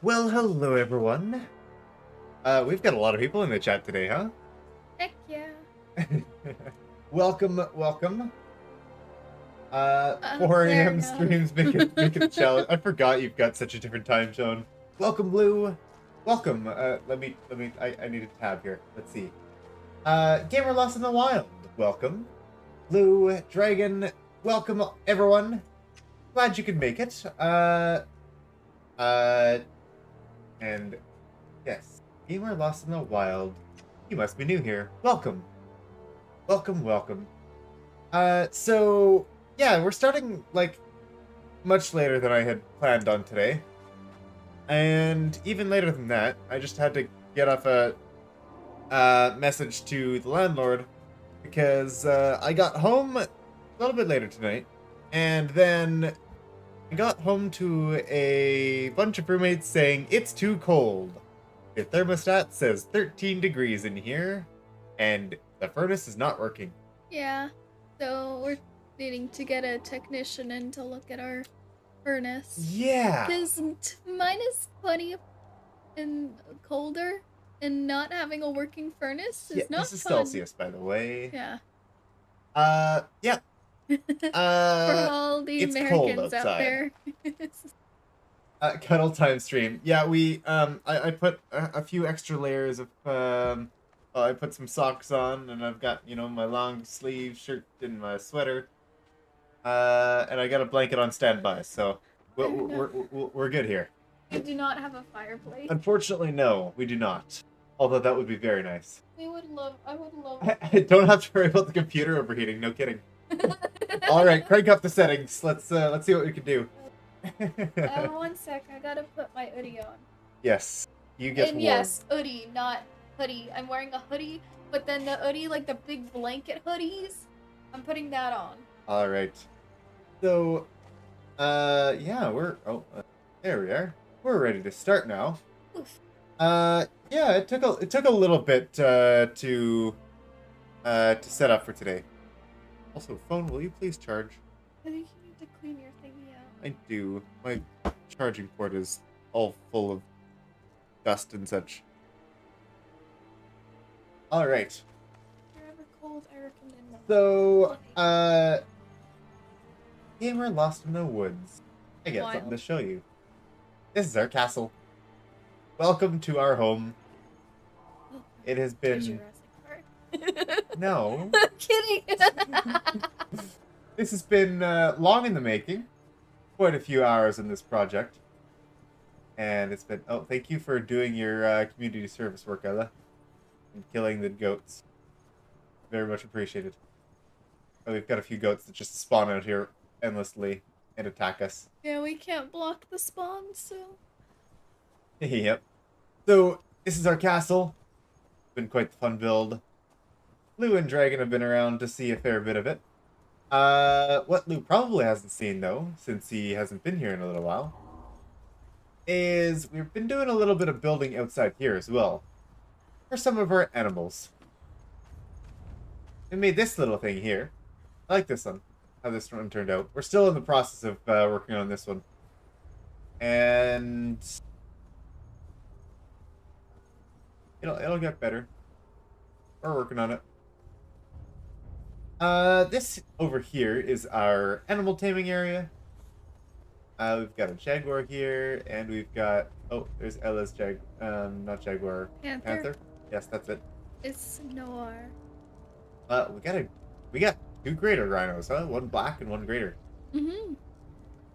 Well, hello everyone. We've got a lot of people in the chat today, huh? Heck yeah. Welcome, welcome. 4 Fair a.m. enough. streams make it a challenge. I forgot you've got such a different time zone. Welcome, Blue. Welcome. I need a tab here. Let's see. Gamer Lost in the Wild. Welcome. Blue, Dragon. Welcome, everyone. Glad you could make it. And yes, Gamer Lost in the Wild. You must be new here. Welcome. Welcome, welcome. So yeah, we're starting like much later than I had planned on today. And even later than that, I just had to get off a message to the landlord because I got home a little bit later tonight, and then I got home to a bunch of roommates saying it's too cold. Your thermostat says 13 degrees in here, and the furnace is not working. Yeah. So we're needing to get a technician in to look at our furnace. Yeah. Because minus 20 and colder and not having a working furnace is not this is fun. Celsius, by the way. Yeah. Yeah. For all the it's Americans cold out outside. there. Cuddle time stream. Yeah, I put a few extra layers of I put some socks on, and I've got, my long sleeve shirt and my sweater. And I got a blanket on standby, so we're good here. We do not have a fireplace. Unfortunately, no, we do not. Although that would be very nice. I would love I don't have to worry about the computer overheating, no kidding. Alright, crank up the settings. Let's see what we can do. 1 sec, I gotta put my hoodie on. Yes, you get warm. Yes, hoodie, not hoodie. I'm wearing a hoodie, but then the hoodie, like the big blanket hoodies, I'm putting that on. Alright. So, yeah, there we are. We're ready to start now. Oof. Yeah, it took a little bit to set up for today. Also, phone, will you please charge? I think you need to clean your thingy out. I do. My charging port is all full of dust and such. Alright. If you're ever cold, I recommend that. So, Gamer Lost in the Woods. I got something to Wild. show you. This is our castle. Welcome to our home. Oh, It has been... Jurassic Park. No. I'm kidding. This has been long in the making. Quite a few hours in this project. And it's been... Oh, thank you for doing your community service work, Ella. And killing the goats. Very much appreciated. Oh, we've got a few goats that just spawn out here endlessly and attack us. Yeah, we can't block the spawn, so... Yep. So, this is our castle. Been quite the fun build. Lou and Dragon have been around to see a fair bit of it. What Lou probably hasn't seen, though, since he hasn't been here in a little while, is we've been doing a little bit of building outside here as well. For some of our animals. We made this little thing here. I like this one. How this one turned out. We're still in the process of working on this one. And... It'll get better. We're working on it. This over here is our animal taming area. We've got a jaguar here, and we've got... Oh, there's Ella's not jaguar. Panther? Yes, that's it. It's Noir. We got 2 greater rhinos, huh? One black and one greater. Mm-hmm.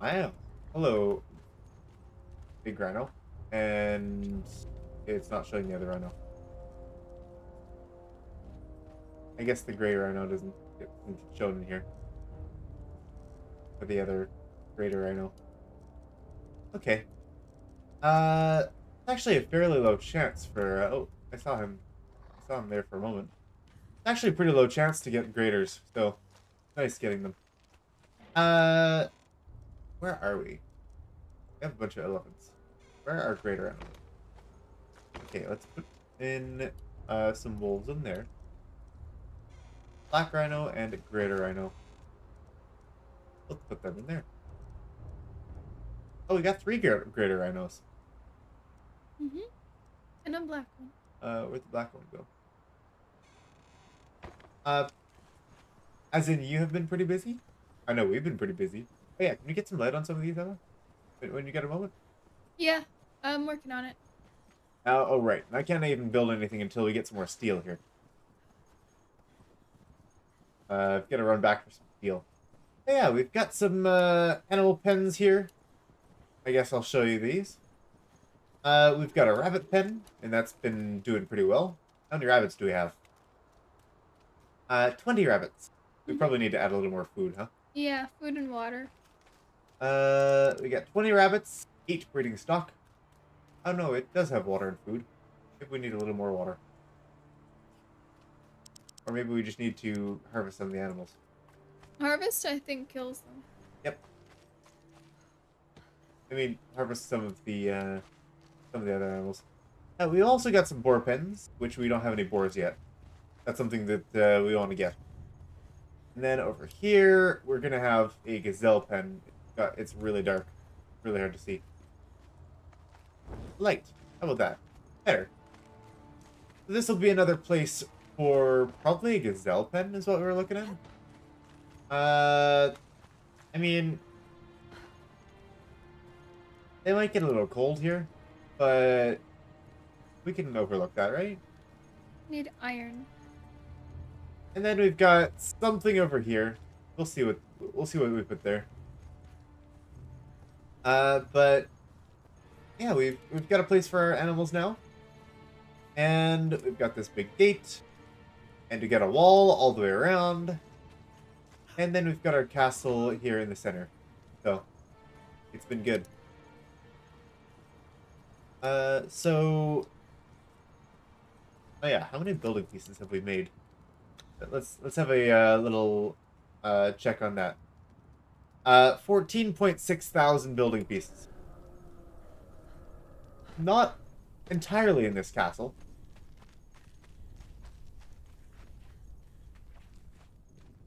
Wow. Hello, big rhino. And it's not showing the other rhino. I guess the gray rhino doesn't get shown in here. For the other greater rhino. Okay. Actually a fairly low chance for... oh, I saw him there for a moment. Actually a pretty low chance to get graders, so nice getting them. Where are we? We have a bunch of elephants. Where are greater animals? Okay, let's put in some wolves in there. Black rhino and greater rhino. Let's put them in there. Oh, we got 3 greater rhinos. Mm-hmm. And a black one. Where'd the black one go? Uh, as in you have been pretty busy? I know we've been pretty busy. Oh yeah, can you get some light on some of these, Emma? When you get a moment? Yeah, I'm working on it. Oh, right. I can't even build anything until we get some more steel here. I've got to run back for some steel. Oh, yeah, we've got some animal pens here. I guess I'll show you these. We've got a rabbit pen, and that's been doing pretty well. How many rabbits do we have? 20 rabbits. We Mm-hmm. probably need to add a little more food, huh? Yeah, food and water. We got 20 rabbits, 8 breeding stock. Oh no, it does have water and food. Maybe we need a little more water. Or maybe we just need to harvest some of the animals. Harvest, I think, kills them. Yep. I mean, harvest some of the other animals. We also got some boar pens, which we don't have any boars yet. That's something that we want to get. And then over here, we're gonna have a gazelle pen. It's really dark, really hard to see. Light. How about that? Better. This will be another place for probably a gazelle pen, is what we were looking at. I mean, they might get a little cold here, but we can overlook that, right? Need iron. And then we've got something over here. We'll see what we put there. But yeah, we've got a place for our animals now. And we've got this big gate. And we got a wall all the way around. And then we've got our castle here in the center. So it's been good. So oh yeah, how many building pieces have we made? Let's have a little check on that. 14.6 thousand building pieces. Not entirely in this castle.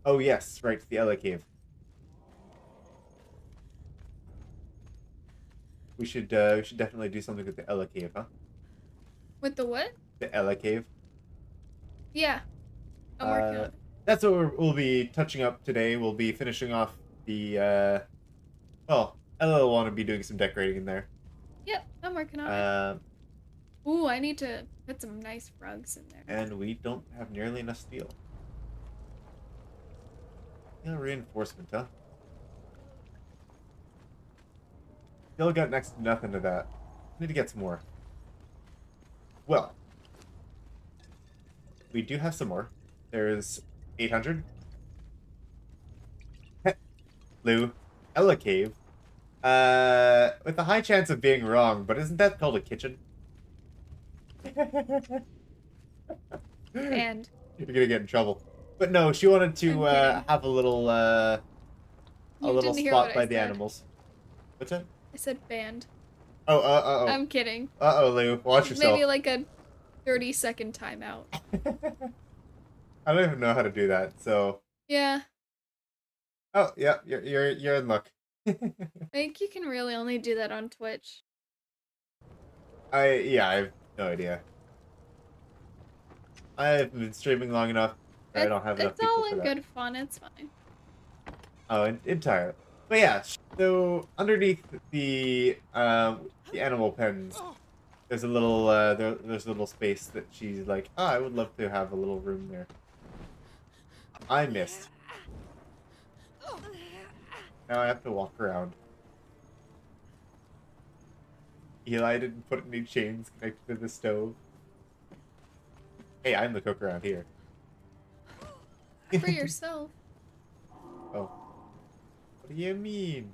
Oh yes, right, the Ella Cave. We should definitely do something with the Ella Cave, huh? With the what? The Ella Cave. Yeah, I'm working on it. That's what we'll be touching up today. We'll be finishing off the well, Ella will want to be doing some decorating in there. Yep, I'm working on Uh, it. Ooh, I need to put some nice rugs in there. and we don't have nearly enough steel. Yeah, reinforcement, huh? Still got next to nothing to that. Need to get some more. Well, we do have some more. There's 800. Lou. Ella Cave. With a high chance of being wrong, but isn't that called a kitchen? And You're gonna get in trouble. But no, she wanted to have a little didn't hear spot what by I the said. animals. What's that? I said band. Oh, I'm kidding. Lou, watch yourself. Maybe like a 30-second timeout. I don't even know how to do that, so. Yeah, Oh, yeah, you're in luck. I think you can really only do that on Twitch. I have no idea. I've been streaming long enough. I don't have enough It's people all for in that. good fun. It's fine. Oh, entirely. But yeah, so underneath the animal pens, there's a little there's a little space that she's like, oh, I would love to have a little room there. I missed. Now I have to walk around. Eli didn't put any chains connected to the stove. Hey, I'm the cook around here. For yourself. Oh. What do you mean?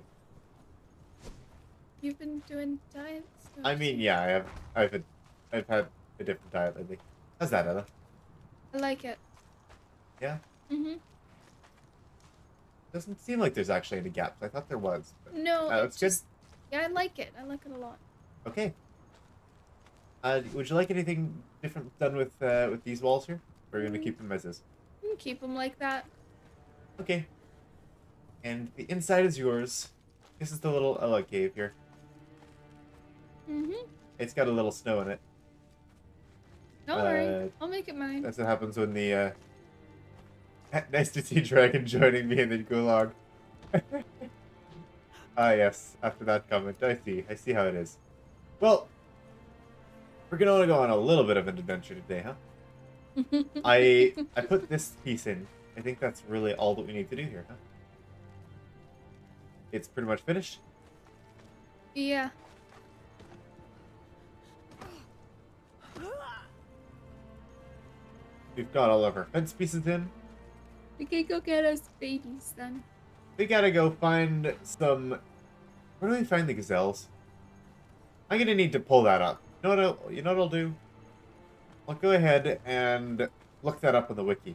You've been doing diets. I mean, yeah, I've had a different diet lately. How's that, Ella? I like it. Yeah? Mhm. Doesn't seem like there's actually any gaps. I thought there was. But... No, it's it's good. just yeah, I like it. I like it a lot. Okay. Would you like anything different done with these walls here? Or are you gonna keep them as is? You can keep them like that. Okay. And the inside is yours. This is the little Ella cave here. Mhm. It's got a little snow in it. Don't worry, I'll make it mine. That's what happens when the nice to see Dragon joining me in the gulag. Ah, yes. After that comment, I see how it is. Well, we're gonna want to go on a little bit of an adventure today, huh? I put this piece in. I think that's really all that we need to do here, huh? It's pretty much finished. Yeah. We've got all of our fence pieces in. We can go get us babies then. We gotta go find some... Where do we find the gazelles? I'm gonna need to pull that up. You know what I'll do? I'll go ahead and look that up on the wiki.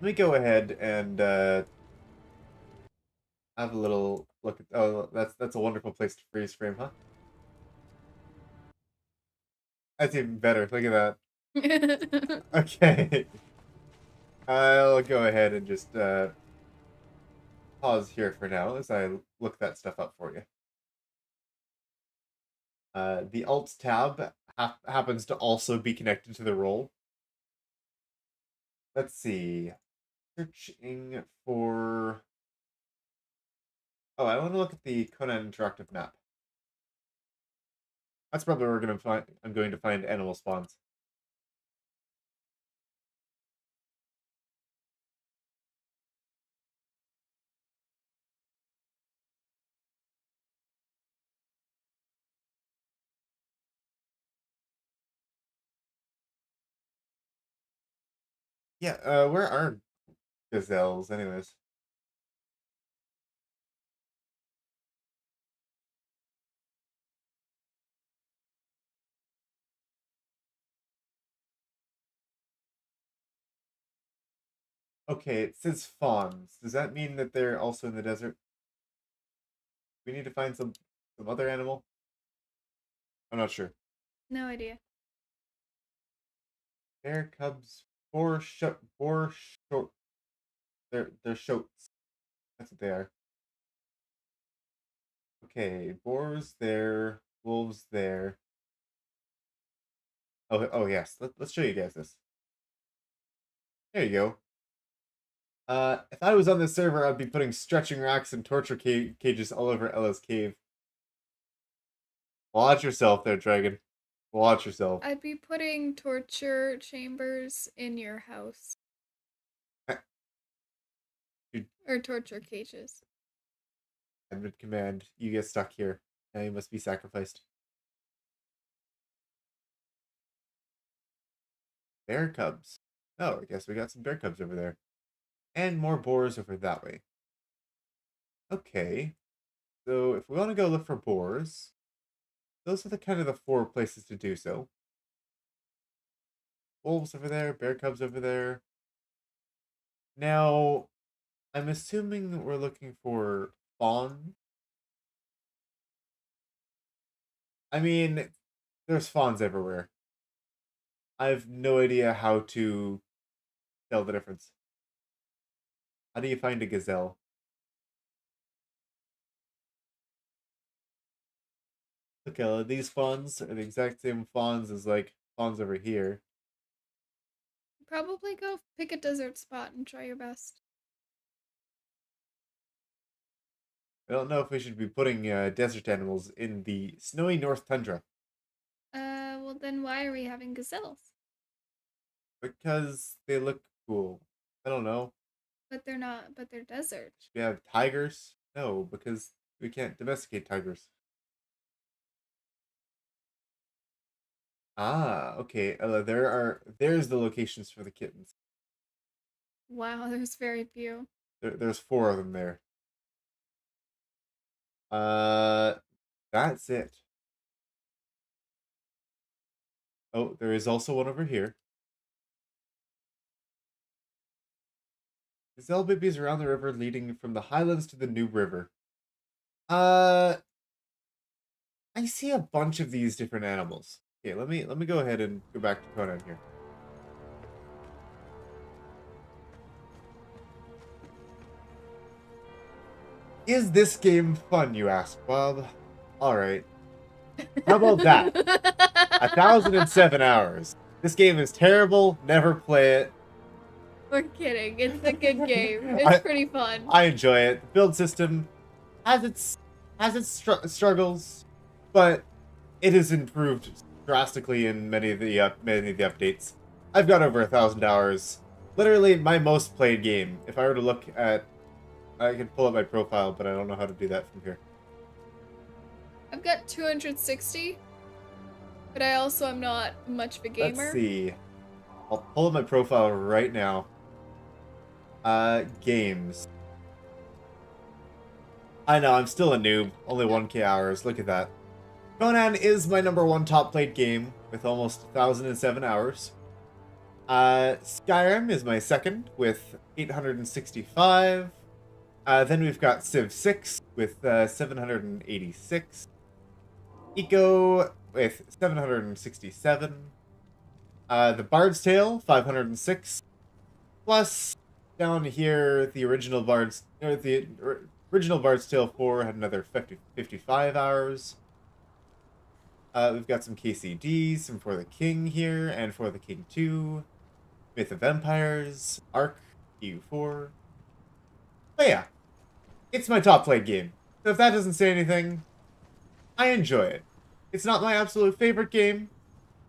Let me go ahead and have a little look at... Oh, that's a wonderful place to freeze frame, huh? That's even better. Look at that. Okay. I'll go ahead and just pause here for now as I look that stuff up for you. The Alt tab happens to also be connected to the roll. Let's see. Searching for... Oh, I want to look at the Conan interactive map. That's probably where I'm going to find animal spawns. Yeah, where are gazelles, anyways? Okay, it says fawns. Does that mean that they're also in the desert? We need to find some other animal? I'm not sure. No idea. Bear cubs, boar short. They're shoats. That's what they are. Okay, boars there, wolves there. Oh yes. Let's show you guys this. There you go. If I was on this server, I'd be putting stretching racks and torture cages all over Ella's cave. Watch yourself there, dragon. Watch yourself. I'd be putting torture chambers in your house. Or torture cages. I'm in command. You get stuck here. Now you must be sacrificed. Bear cubs. Oh, I guess we got some bear cubs over there. And more boars over that way. Okay. So if we want to go look for boars, those are the kind of the 4 places to do so. Wolves over there, bear cubs over there. Now, I'm assuming we're looking for fawn. I mean, there's fawns everywhere. I have no idea how to tell the difference. How do you find a gazelle? Okay, these fawns are the exact same fawns as like fawns over here. Probably go pick a desert spot and try your best. I don't know if we should be putting desert animals in the snowy North Tundra. Well then why are we having gazelles? Because they look cool. I don't know. But they're not, but they're desert. We have tigers? No, because we can't domesticate tigers. Ah, okay. There's the locations for the kittens. Wow, there's very few. There's 4 of them there. Uh, that's it. Oh, there is also one over here. Gazelle babies around the river leading from the highlands to the New River. I see a bunch of these different animals. Okay, let me go ahead and go back to Conan here. Is this game fun, you ask, Bob? Alright. How about that? 1,007 hours. This game is terrible, never play it. We're kidding. It's a good game. It's I- pretty fun. I enjoy it. The build system has its struggles, but it has improved drastically in many of the updates. I've got over 1,000 hours. Literally my most played game. If I were to look at, I could pull up my profile, but I don't know how to do that from here. I've got 260, but I also am not much of a gamer. Let's see. I'll pull up my profile right now. Games. I know, I'm still a noob. Only 1k hours. Look at that. Conan is my #1 top played game with almost 1,007 hours. Skyrim is my second with 865. Then we've got Civ 6 with 786. Eco with 767. The Bard's Tale, 506. Plus, down here, the original Bard's Tale 4 had another 55 hours. We've got some KCDs, some For the King here, and For the King 2. Myth of Empires, Ark, EU4. But yeah, it's my top played game. So if that doesn't say anything, I enjoy it. It's not my absolute favorite game,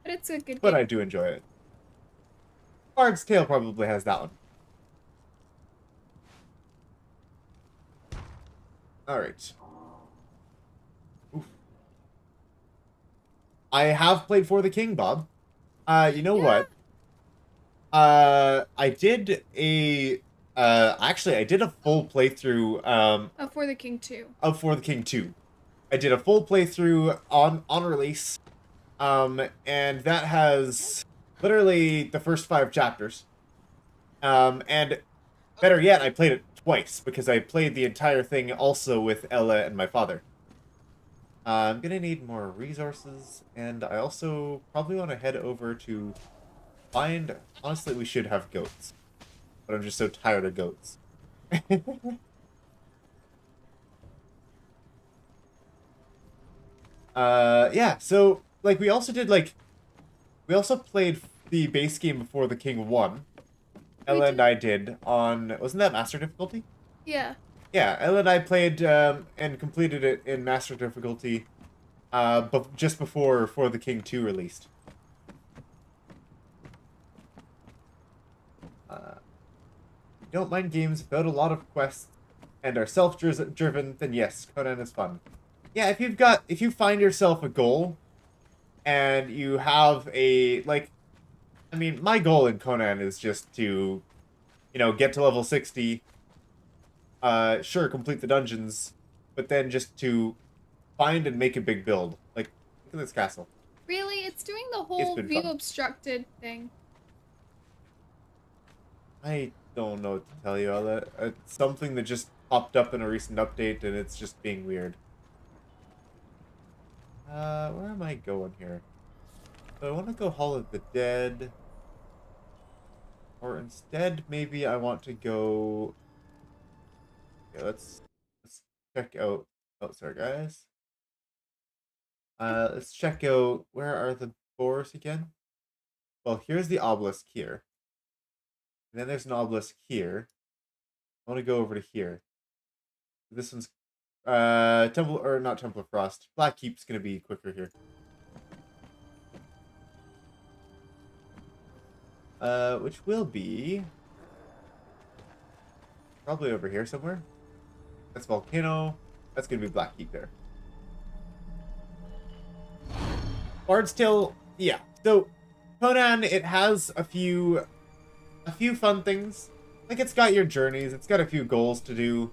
But it's a good but game. I do enjoy it. Bard's Tale probably has that one. Alright. I have played For the King, Bob. You know what? I did a actually I did a full playthrough Oh, For the King 2. of For the King 2. I did a full playthrough on release. And that has literally the first 5 chapters. And better yet, I played it twice because I played the entire thing also with Ella and my father. I'm gonna need more resources, and I also probably want to head over to find... Honestly, we should have goats. But I'm just so tired of goats. Yeah, so, like, we also did, like... We also played the base game before the King 1. Ella and I did on... Wasn't that Master Difficulty? Yeah. Yeah, Ella and I played and completed it in Master Difficulty just before For the King 2 released. Don't mind games without a lot of quests and are self-driven, then yes, Conan is fun. Yeah, if you find yourself a goal and you have a, like, I mean, my goal in Conan is just to, you know, get to level 60, sure, complete the dungeons, but then just to find and make a big build. Like, look at this castle. Really? It's doing the whole been view fun. obstructed thing. I don't know what to tell you, Ella. It's something that just popped up in a recent update, and it's just being weird. Where am I going here? So I want to go Hall of the Dead. Or instead, maybe I want to go... Okay, let's check out... Oh, sorry, guys. Let's check out... Where are the boars again? Well, here's the obelisk here. And then there's an obelisk here. I want to go over to here. This one's... Temple... Or not Temple of Frost. Black Keep's gonna be quicker here. Which will be... Probably over here somewhere. That's Volcano. That's gonna be Black Keep there. Bard's Tale, yeah. So, Conan, it has a few fun things. Like, it's got your journeys, it's got a few goals to do,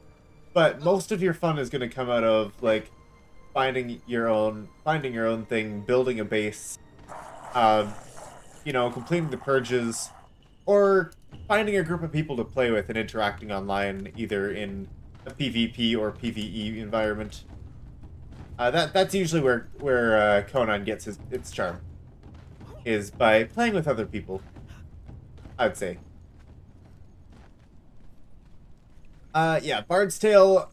but most of your fun is gonna come out of, like, finding your own thing, building a base, you know, completing the purges, or finding a group of people to play with and interacting online, either in a PvP or PvE environment. That's usually where Conan gets its charm, is by playing with other people, I'd say. Yeah, Bard's Tale,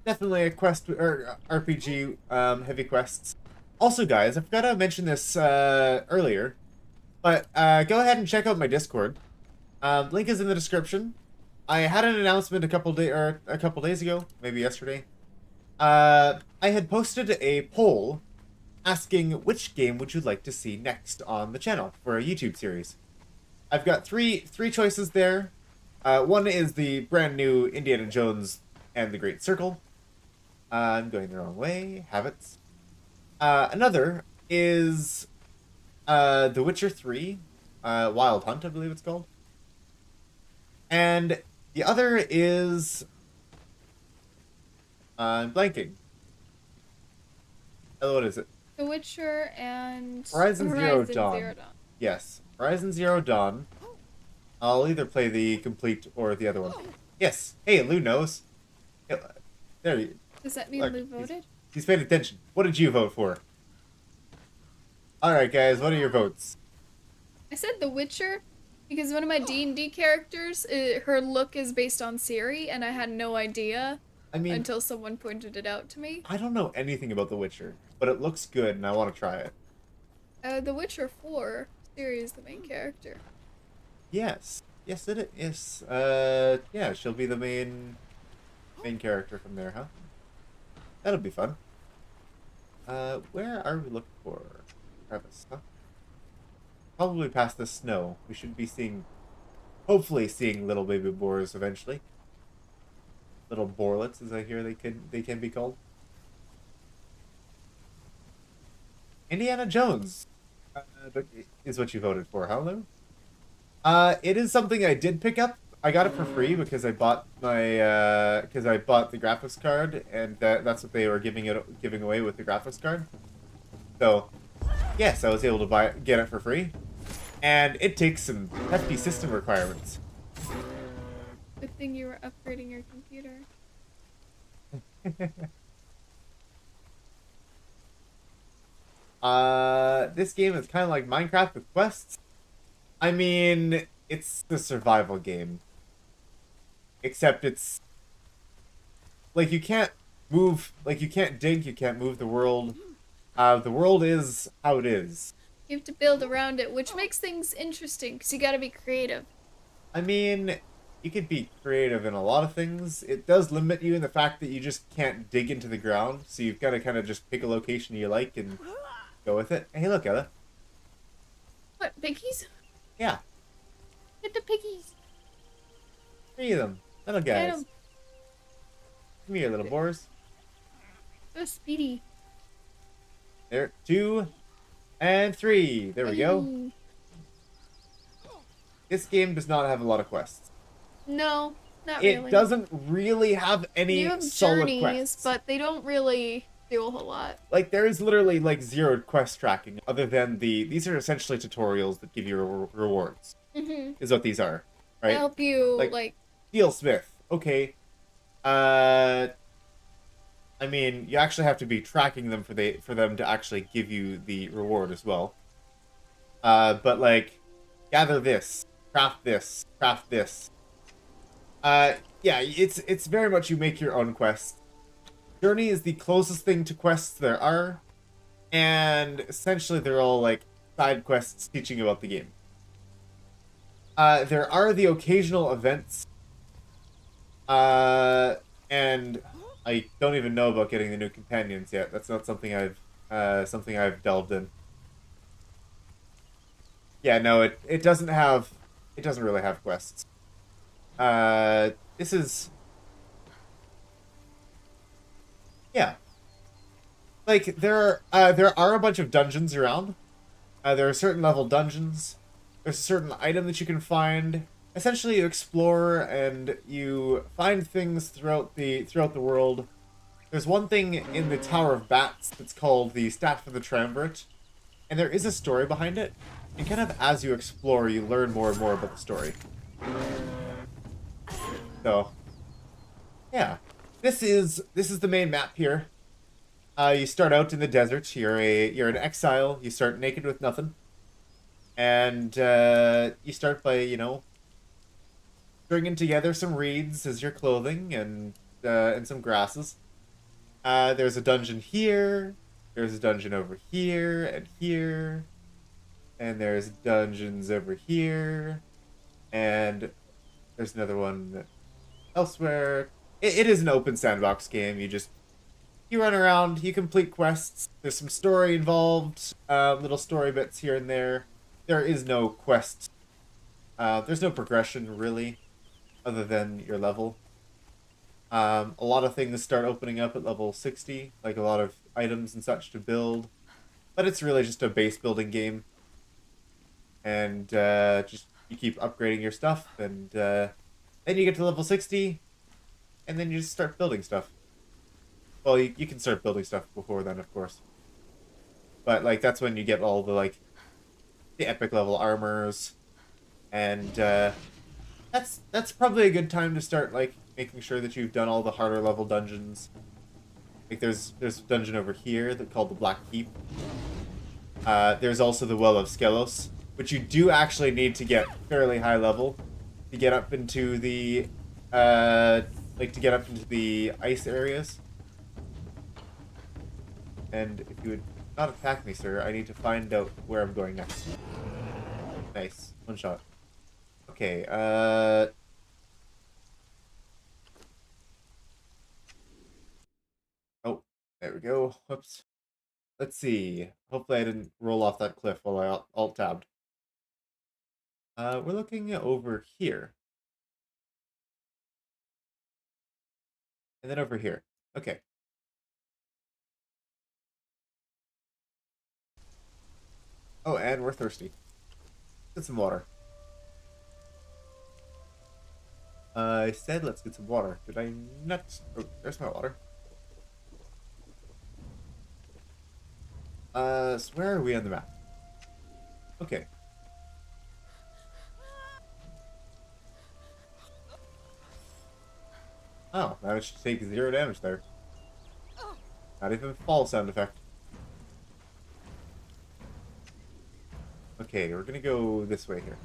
definitely a quest or RPG heavy quests. Also, guys, I forgot to mention this earlier, but go ahead and check out my Discord. Link is in the description. I had an announcement a couple days ago, maybe yesterday. I had posted a poll asking which game would you like to see next on the channel for a YouTube series. I've got three choices there. One is the brand new Indiana Jones and the Great Circle. I'm going the wrong way. Habits. Another is The Witcher 3, Wild Hunt, I believe it's called. And the other is I'm blanking. Oh, what is it? The Witcher and Horizon Zero Dawn. Zero Dawn. Yes, Horizon Zero Dawn. I'll either play the complete or the other one. Yes. Hey, Lou knows. There you. Does that mean Look, Lou voted? He's paying attention. What did you vote for? All right, guys. What are your votes? I said The Witcher because one of my D&D characters, her look is based on Ciri, and I had no idea until someone pointed it out to me. I don't know anything about The Witcher, but it looks good, and I want to try it. The Witcher 4, Ciri is the main character. Yes. Yes, it is. Yeah, she'll be the main character from there, huh? That'll be fun. Where are we looking for? Crevice, huh? Probably past the snow. We should be hopefully seeing little baby boars eventually. Little boarlets, as I hear they can be called. Indiana Jones is what you voted for, huh, Lou? It is something I did pick up. I got it for free because I bought my the graphics card, and that's what they were giving away with the graphics card. So, yes, I was able to get it for free, and it takes some hefty system requirements. Good thing you were upgrading your computer. This game is kind of like Minecraft with quests. I mean, it's the survival game. Except it's like you can't move, like you can't dig, you can't move the world. The world is how it is. You have to build around it, which makes things interesting because you got to be creative. I mean, you could be creative in a lot of things. It does limit you in the fact that you just can't dig into the ground, so you've got to kind of just pick a location you like and go with it. Hey, look, Ella. What, piggies? Yeah. Get the piggies. 3 of them. Little Get guys. 'em. Come here, little boars. So speedy. There, 2 and 3. There we go. Hey. This game does not have a lot of quests. No, not It really. doesn't really have any You have solid journeys, quests. but they don't really do a whole lot. Like, there is literally, like, 0 quest tracking, other than these are essentially tutorials that give you rewards, is what these are, right? Help you, like... Steelsmith, okay. I mean, you actually have to be tracking them for them to actually give you the reward as well. But, like, gather this, craft this, craft this. Yeah, it's very much you make your own quests. Journey is the closest thing to quests there are, and essentially they're all like side quests teaching about the game. There are the occasional events, and I don't even know about getting the new companions yet. That's not something I've delved in. Yeah, no, it doesn't really have quests. This is... Yeah. Like, there are a bunch of dungeons around. There are certain level dungeons. There's a certain item that you can find. Essentially, you explore and you find things throughout the world. There's one thing in the Tower of Bats that's called the Staff of the Triumvirate, and there is a story behind it. And kind of as you explore, you learn more and more about the story. So, yeah. This is the main map here. You start out in the desert. You're an exile. You start naked with nothing, and you start by stringing together some reeds as your clothing and some grasses, There's a dungeon here. There's a dungeon over here and here. And there's dungeons over here. And there's another one elsewhere. It is an open sandbox game. You run around, you complete quests. There's some story involved, little story bits here and there. There is no quest. There's no progression really, other than your level. A lot of things start opening up at level 60, like a lot of items and such to build. But it's really just a base building game. And just you keep upgrading your stuff, and then you get to level 60, and then you just start building stuff. Well, you can start building stuff before then, of course. But, like, that's when you get all the, like, the epic level armors. And that's probably a good time to start, like, making sure that you've done all the harder level dungeons. Like, there's a dungeon over here that called the Black Keep. There's also the Well of Skelos, which you do actually need to get fairly high level to get up into the, like, to get up into the ice areas. And if you would not attack me, sir, I need to find out where I'm going next. Nice. One shot. Okay, oh, there we go. Whoops. Let's see. Hopefully I didn't roll off that cliff while I alt-tabbed. We're looking over here. And then over here. Okay. Oh, and we're thirsty. Get some water. I said let's get some water. Did I not? Oh, there's my water. So where are we on the map? Okay. Oh, managed to take 0 damage there. Not even fall sound effect. Okay, we're gonna go this way here.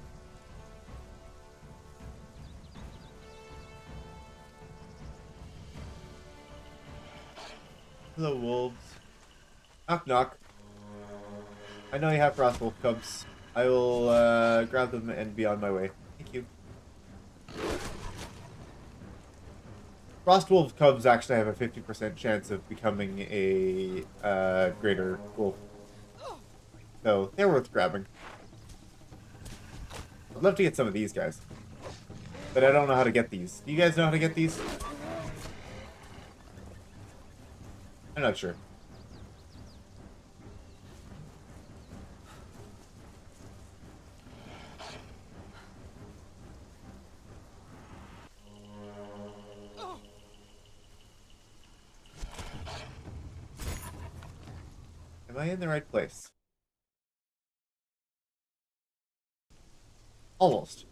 Hello, wolves. Knock, knock. I know you have frostwolf cubs. I will grab them and be on my way. Thank you. Frostwolf cubs actually have a 50% chance of becoming a greater wolf. So, they're worth grabbing. I'd love to get some of these guys. But I don't know how to get these. Do you guys know how to get these? I'm not sure. Am I in the right place? Almost.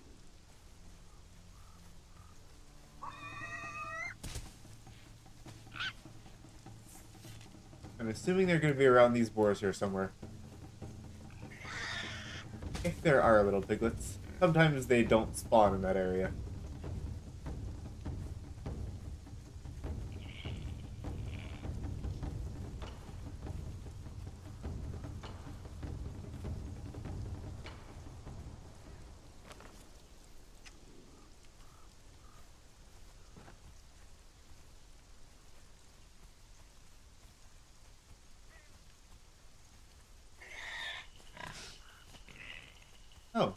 I'm assuming they're going to be around these boars here somewhere. If there are little piglets. Sometimes they don't spawn in that area. Oh.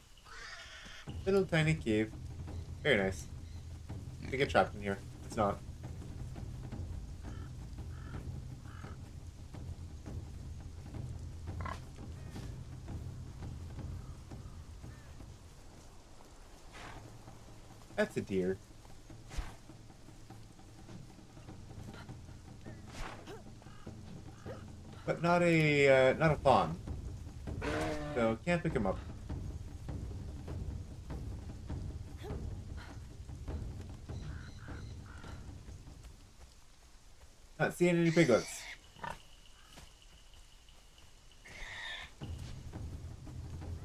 Little tiny cave. Very nice. I get trapped in here. It's not. That's a deer. But not a fawn. So can't pick him up. Not seeing any piglets.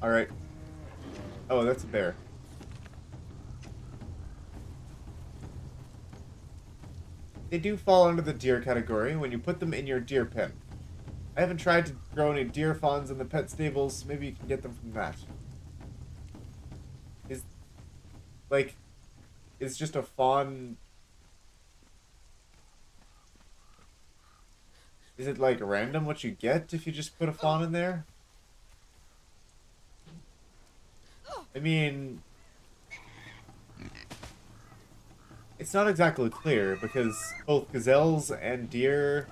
Alright. Oh, that's a bear. They do fall under the deer category when you put them in your deer pen. I haven't tried to grow any deer fawns in the pet stables. Maybe you can get them from that. Is, like, is just a fawn... Is it, like, random what you get if you just put a fawn in there? I mean... It's not exactly clear, because both gazelles and deer...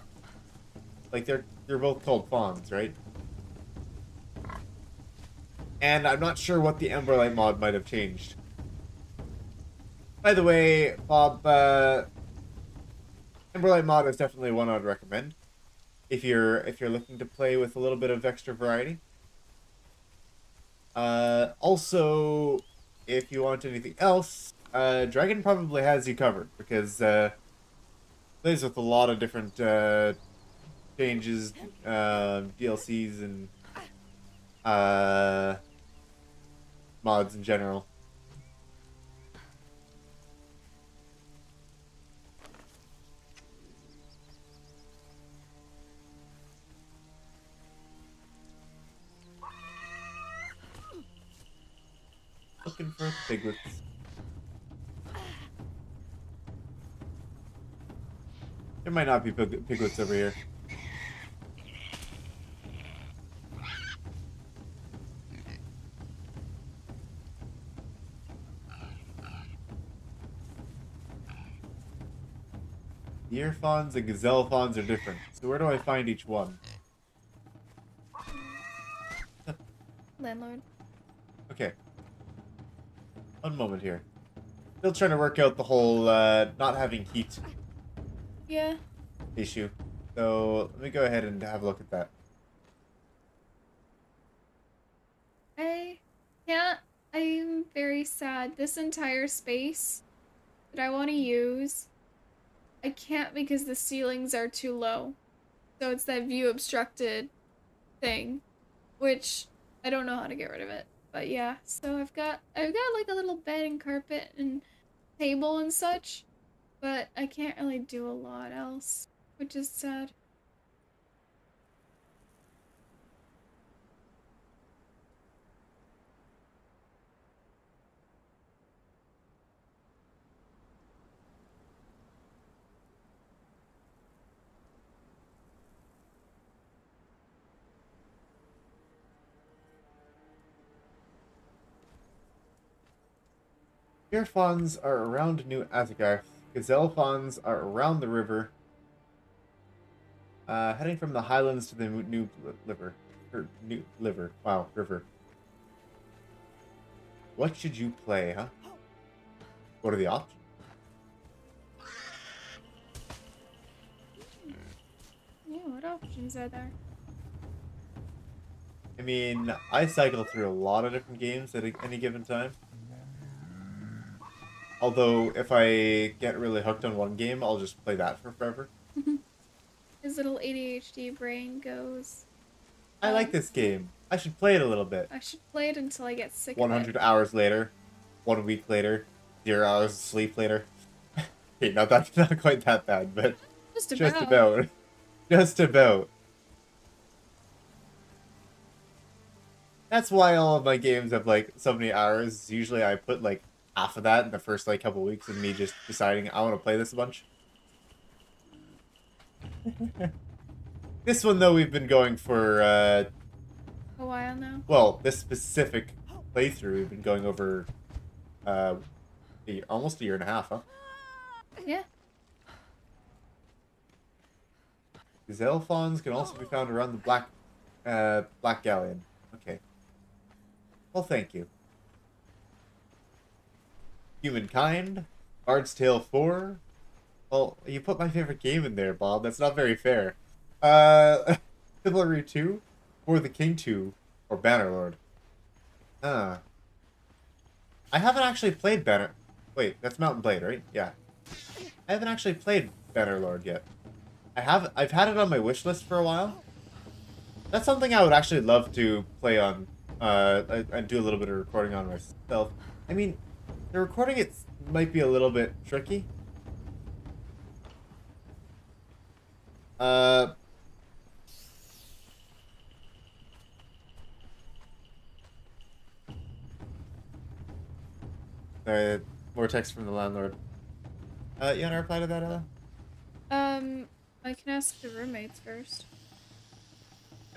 Like, they're both called fawns, right? And I'm not sure what the Emberlight mod might have changed. By the way, Bob, Emberlight mod is definitely one I'd recommend. If you're looking to play with a little bit of extra variety. Also, if you want anything else, Dragon probably has you covered, because plays with a lot of different changes, DLCs, and mods in general. Looking for piglets. There might not be piglets over here. Deer fawns and gazelle fawns are different. So where do I find each one? Landlord. Okay. One moment here. Still trying to work out the whole not having heat Yeah. issue. So let me go ahead and have a look at that. I can't. I'm very sad. This entire space that I want to use, I can't because the ceilings are too low. So it's that view obstructed thing, which I don't know how to get rid of it. But yeah, so I've got like a little bed and carpet and table and such, but I can't really do a lot else, which is sad. Deer fawns are around New Asgard. Gazelle fawns are around the river. Heading from the highlands to the new liver. New liver. Wow, river. What should you play, huh? What are the options? Yeah, what options are there? I mean, I cycle through a lot of different games at any given time. Although, if I get really hooked on one game, I'll just play that for forever. His little ADHD brain goes. I like this game. I should play it a little bit. I should play it until I get sick of it. 100 hours later. 1 week later. 0 hours of sleep later. Okay, not quite that bad, but Just about. just about. Just about. That's why all of my games have like so many hours. Usually I put like half of that in the first like couple weeks of me just deciding I want to play this a bunch. This one though we've been going for a while now. well, this specific playthrough we've been going over almost a year and a half, huh? Yeah. Gazelle fawns can also be found around the Black Galleon. Okay. Well, thank you. Humankind, Bard's Tale 4. Well, you put my favorite game in there, Bob. That's not very fair. Chivalry 2, or the King 2, or Bannerlord. I haven't actually played Banner... Wait, that's Mountain Blade, right? Yeah. I haven't actually played Bannerlord yet. I've had it on my wish list for a while. That's something I would actually love to play on, and do a little bit of recording on myself. I mean, the recording might be a little bit tricky. Uh, more text from the landlord. You wanna reply to that, Ella? I can ask the roommates first.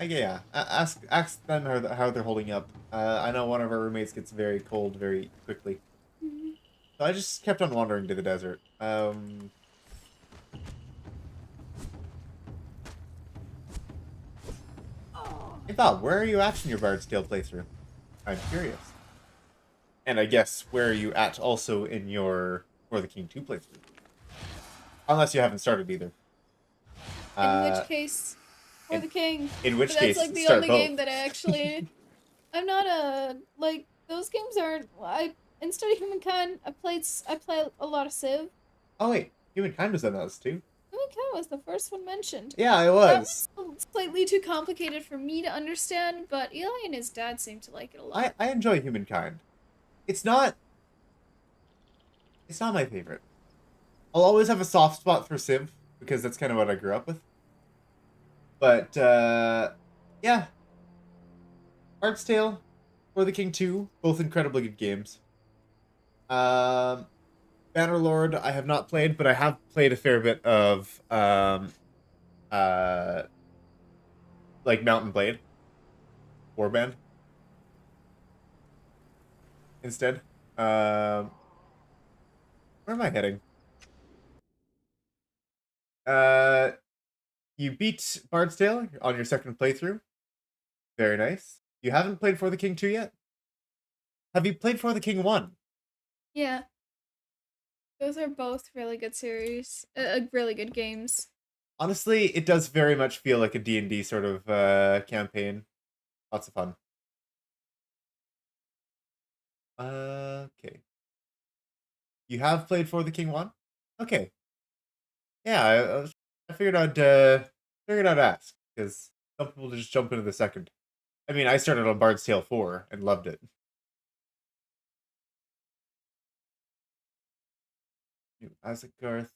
Yeah. Ask them how they're holding up. I know one of our roommates gets very cold very quickly. Mhm. So I just kept on wandering to the desert. Hey Bob, where are you at in your Bard's Tale playthrough? I'm curious. And I guess where are you at also in your For the King 2 playthrough? Unless you haven't started either. In which Uh, case, for in, the king. in which But that's case, like the start only both. game that I actually. I'm not a like those games aren't. I instead of Humankind, I play a lot of Civ. Oh wait, Humankind was on those too. Humankind was the first one mentioned. Yeah, it That was. was slightly too complicated for me to understand, but Eli and his dad seem to like it a lot. I enjoy Humankind. It's not my favorite. I'll always have a soft spot for Civ because that's kind of what I grew up with. But yeah, Bard's Tale, For the King 2, both incredibly good games. Um, Bannerlord, I have not played, but I have played a fair bit of uh like Mountain Blade, Warband instead. Where am I heading? Uh, you beat Bard's Tale on your second playthrough. Very nice. You haven't played For the King 2 yet? Have you played For the King 1? Yeah, those are both really good series, really good games. Honestly, it does very much feel like a D&D sort of campaign. Lots of fun. Okay. You have played For the King 1? Okay. Yeah, I figured I'd ask because some people just jump into the second. I mean, I started on Bard's Tale 4 and loved it. New Asgarth.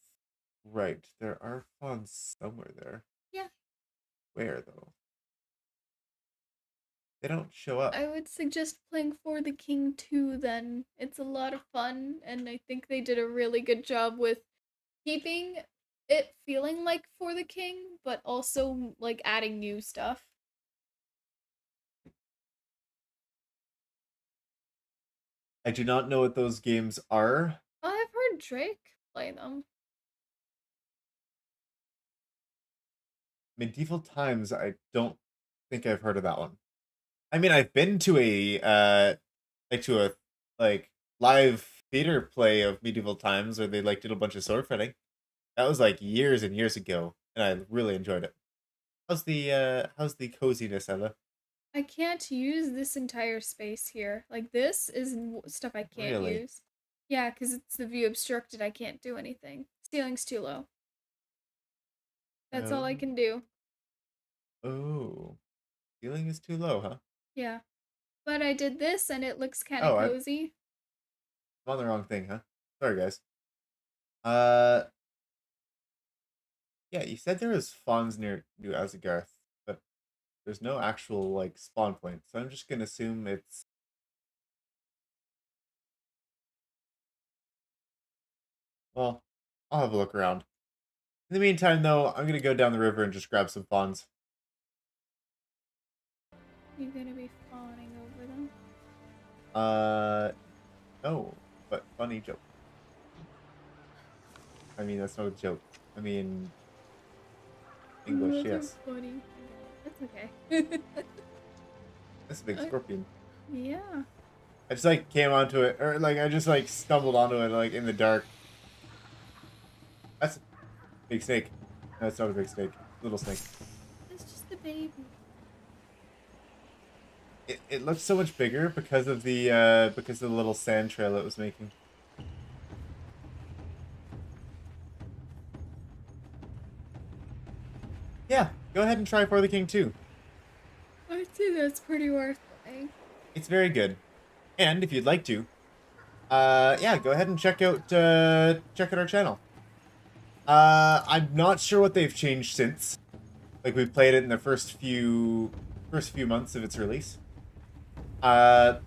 Right. There are funds somewhere there. Yeah, Where though? They don't show up. I would suggest playing For the King 2 then. It's a lot of fun, and I think they did a really good job with keeping it feeling like For the King, but also like adding new stuff. I do not know what those games are. I've heard Drake play them. Medieval Times, I don't think I've heard of that one. I mean, I've been to a like live theater play of Medieval Times where they like did a bunch of sword fighting. That was like years and years ago, and I really enjoyed it. How's the coziness, Ella? I can't use this entire space here. Like this is stuff I can't Really? use. Yeah, because it's the view obstructed. I can't do anything. Ceiling's too low. That's all I Oh, can do. oh, ceiling is too low, huh? Yeah. But I did this and it looks kind of Oh, I'm cozy. on the wrong thing, huh? Sorry, guys. Uh, yeah, you said there was fawns near New Asgarth, but there's no actual like spawn point, so I'm just gonna assume it's. Well, I'll have a look around. In the meantime, though, I'm gonna go down the river and just grab some fawns. You're gonna be fawning over them. Uh, no, but funny joke. I mean, that's not a joke. I mean, English, Those are yes. funny. That's okay. That's a big Uh, scorpion. yeah. I just like came onto it, or like I just like stumbled onto it like in the dark. That's a big snake. No, it's not a big snake. Little snake. It's just a baby. It looked so much bigger because of the little sand trail it was making. Yeah, go ahead and try For the King 2. I'd say that's pretty worth playing. It's very good. And if you'd like to, yeah, go ahead and check out our channel. I'm not sure what they've changed since. Like, we played it in the first few months of its release. But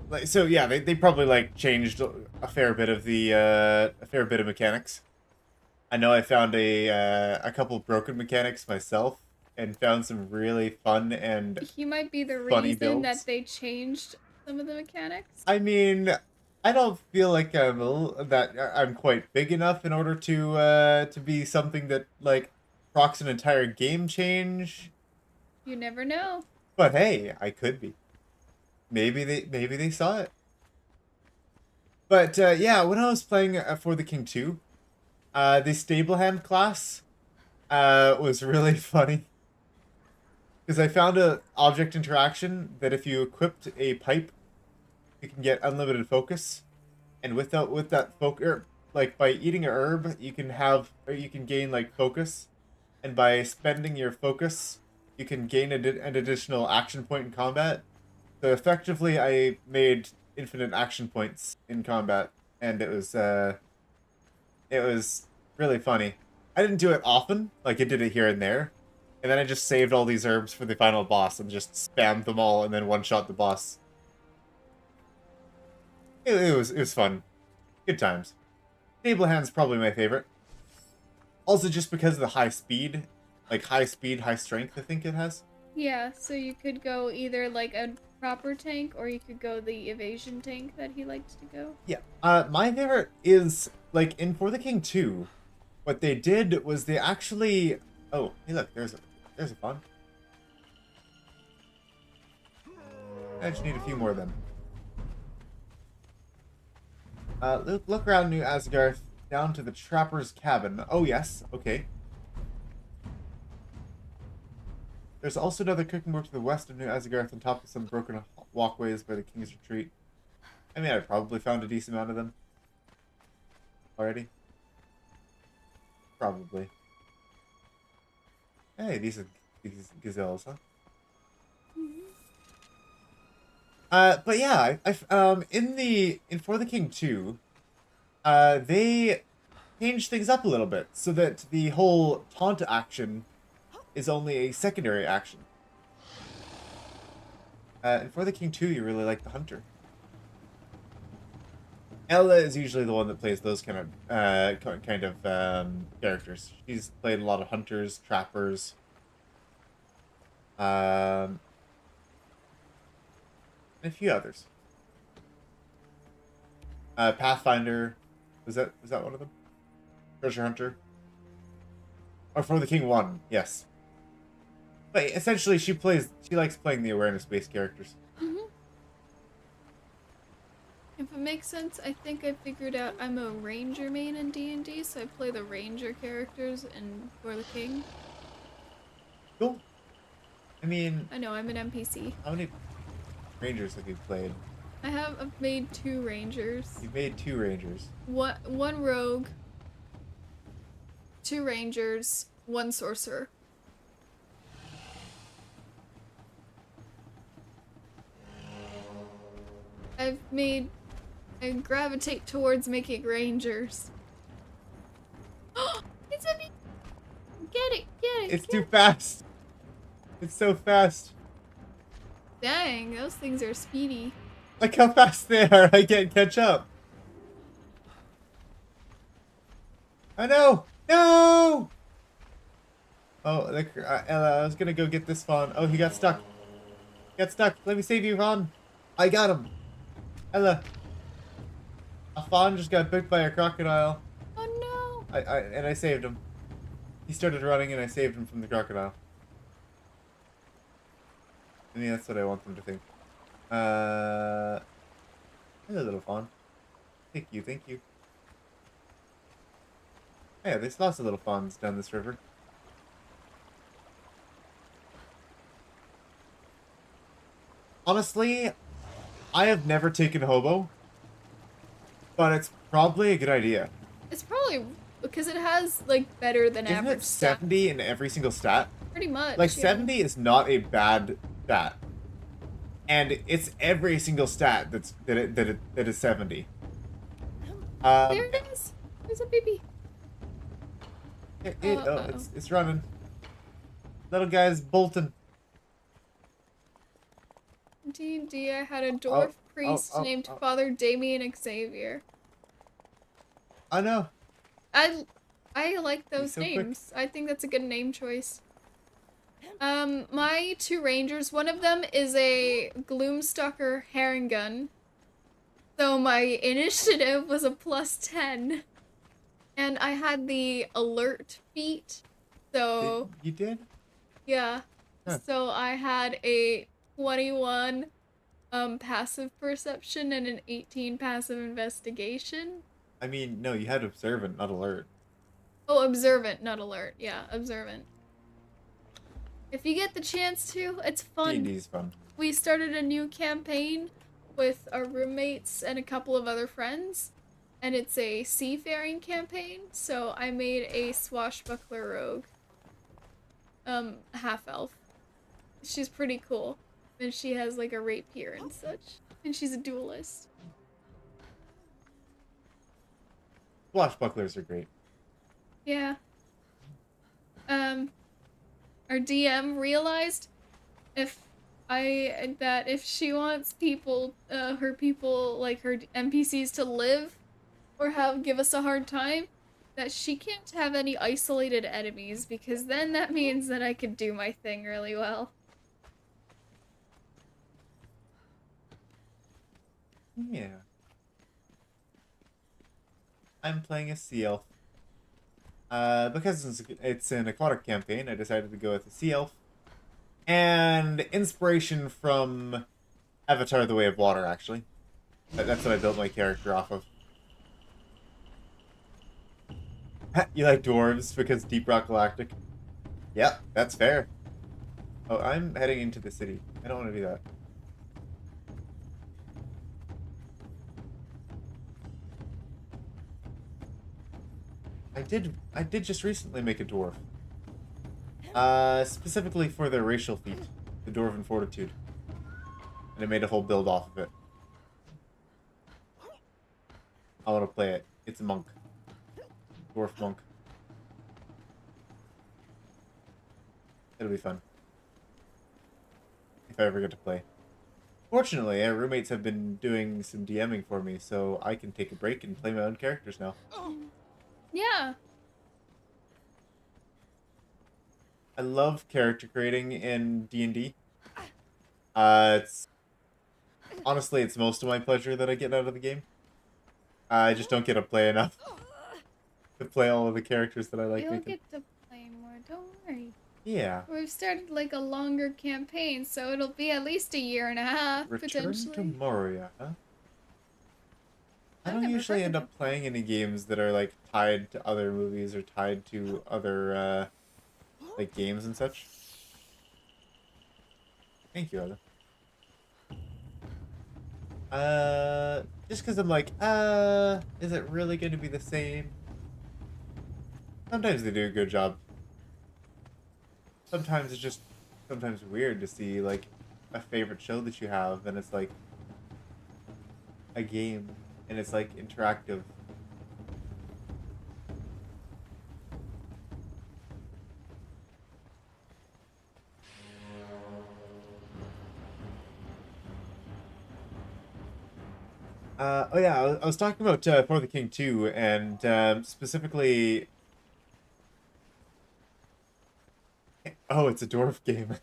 like, so yeah, they probably like changed a fair bit of the mechanics. I know I found a couple broken mechanics myself and found some really fun and He might be the funny reason builds. that they changed some of the mechanics. I mean, I don't feel like I'm quite big enough in order to be something that like procs an entire game change. You never know. But hey, I could be. Maybe they saw it. But yeah, when I was playing For the King 2, the stable hand class was really funny because I found a object interaction that if you equipped a pipe, you can get unlimited focus, and with that focus, like by eating a herb, you can gain like focus, and by spending your focus, you can gain an additional action point in combat. So effectively, I made infinite action points in combat, and it was really funny. I didn't do it often, like I did it here and there, and then I just saved all these herbs for the final boss and just spammed them all, and then one-shot the boss. It was fun, good times. Stable hand's probably my favorite. Also, just because of the high speed, high strength, I think it has. Yeah, so you could go either like a proper tank or you could go the evasion tank that he likes to go. Yeah. My favorite is like in For the King 2, what they did was they actually oh, hey look, there's a fawn. I just need a few more of them. Look around New Asgarth, down to the Trapper's Cabin. Oh yes, okay. There's also another cooking board to the west of New Asgarth on top of some broken walkways by the King's Retreat. I mean, I probably found a decent amount of them already. Probably. Hey, these are gazelles, huh? But yeah, in For the King 2, they changed things up a little bit so that the whole taunt action is only a secondary action. And For the King 2, you really like the hunter. Ella is usually the one that plays those kind of characters. She's played a lot of hunters, trappers, and a few others. Pathfinder, was that one of them? Treasure Hunter, or For the King 1, yes. But essentially, she likes playing the awareness-based characters. If it makes sense, I think I figured out I'm a ranger main in D&D, so I play the ranger characters in For the King. Cool. I mean, I know, I'm an NPC. how many rangers have you played? I've made 2 rangers. You've made 2 rangers. One rogue, 2 rangers, 1 sorcerer. I gravitate towards making rangers. It's a me! Get it! It's too fast. It's so fast. Dang, those things are speedy. Look how fast they are. I can't catch up. Oh no! No! Oh, Ella, I was gonna go get this fawn. Oh, he got stuck. Let me save you, fawn. I got him. Ella. A fawn just got bit by a crocodile. Oh no! And I saved him. He started running and I saved him from the crocodile. I mean, that's what I want them to think. Hello, little fawn. Thank you. Yeah, there's lots of little fawns down this river. Honestly, I have never taken hobo, but it's probably a good idea. It's probably because it has like better than Isn't average it 70 in every single stat? Pretty much. Like, yeah. 70 is not a bad stat. And it's every single stat that is 70. There it is. There's a baby. Oh, it's running. Little guy's bolting. D&D, I had a Oh, dwarf priest named oh. Father Damien Xavier. I know. I like He's those so quick. names. I think that's a good name choice. My two rangers, one of them is a Gloomstalker herring gun. So my initiative was a +10. And I had the alert feat. So You did? yeah. Huh. So I had a 21 passive perception and an 18 passive investigation. I mean, no, you had observant, not alert. Oh, observant, not alert. Yeah, observant. If you get the chance to, it's fun. D&D's fun. We started a new campaign with our roommates and a couple of other friends, and it's a seafaring campaign, so I made a swashbuckler rogue. Half-elf. She's pretty cool. And she has like a rapier and such. And she's a duelist. Swashbucklers are great. Yeah. Our DM realized that if she wants people, her people, like her NPCs to live or give us a hard time, that she can't have any isolated enemies, because then that means that I could do my thing really well. Yeah. I'm playing a sea elf. Because it's an aquatic campaign, I decided to go with a sea elf. And inspiration from Avatar: The Way of Water, actually. That's what I built my character off of. You like dwarves because Deep Rock Galactic? Yep, that's fair. Oh, I'm heading into the city. I don't want to do that. I did just recently make a dwarf. Specifically for their racial feat, the Dwarven Fortitude. And I made a whole build off of it. I want to play it. It's a monk. Dwarf monk. It'll be fun. If I ever get to play. Fortunately, our roommates have been doing some DMing for me, so I can take a break and play my own characters now. Yeah. I love character creating in D&D. Honestly, it's most of my pleasure that I get out of the game. I just don't get to play enough to play all of the characters that I like You'll making. get to play more, don't worry. Yeah. We've started like a longer campaign, so it'll be at least a year and a half, Return potentially. to Moria, huh? I I've don't never usually heard end of up playing any games that are like tied to other movies or tied to other like games and such. Thank you, Ella. Just because I'm like, is it really going to be the same? Sometimes they do a good job. Sometimes it's just weird to see like a favorite show that you have and it's like a game and it's like interactive. Oh yeah, I was talking about For the King 2 and specifically. Oh, it's a dwarf game.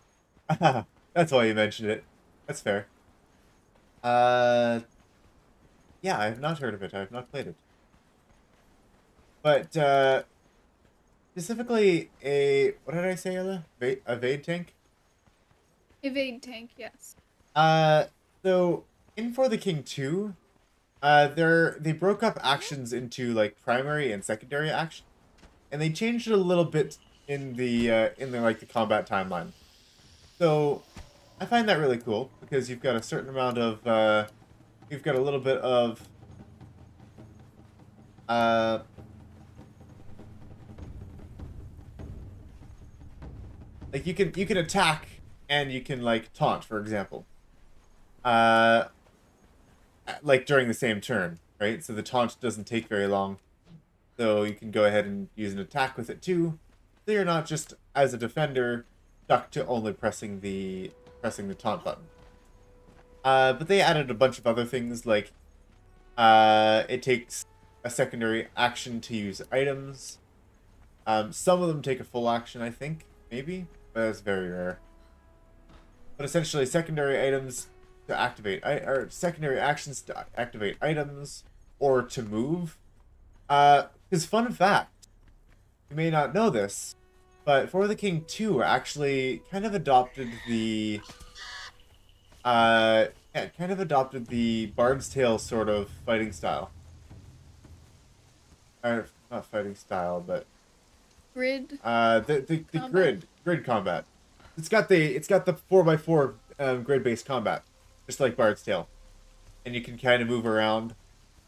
That's why you mentioned it. That's fair. Yeah, I have not heard of it. I have not played it. But specifically what did I say, Ella? A Vade tank? Evade tank, yes. So in For the King 2, they broke up actions into like primary and secondary action, and they changed it a little bit in the like the combat timeline. So I find that really cool because you've got a certain amount of you've got a little bit of like you can attack and you can like taunt, for example. Like during the same turn, right? So the taunt doesn't take very long. So you can go ahead and use an attack with it too. So you're not just, as a defender, stuck to only pressing the taunt button. But they added a bunch of other things like it takes a secondary action to use items. Some of them take a full action, I think, maybe, but that's very rare. But essentially, secondary items to activate, or secondary actions to activate items or to move. Because fun fact, you may not know this, but For the King 2 actually kind of adopted the Bard's Tale sort of fighting style. Or not fighting style, but Grid. the grid combat. It's got the 4x4 grid based combat, just like Bard's Tale, and you can kind of move around.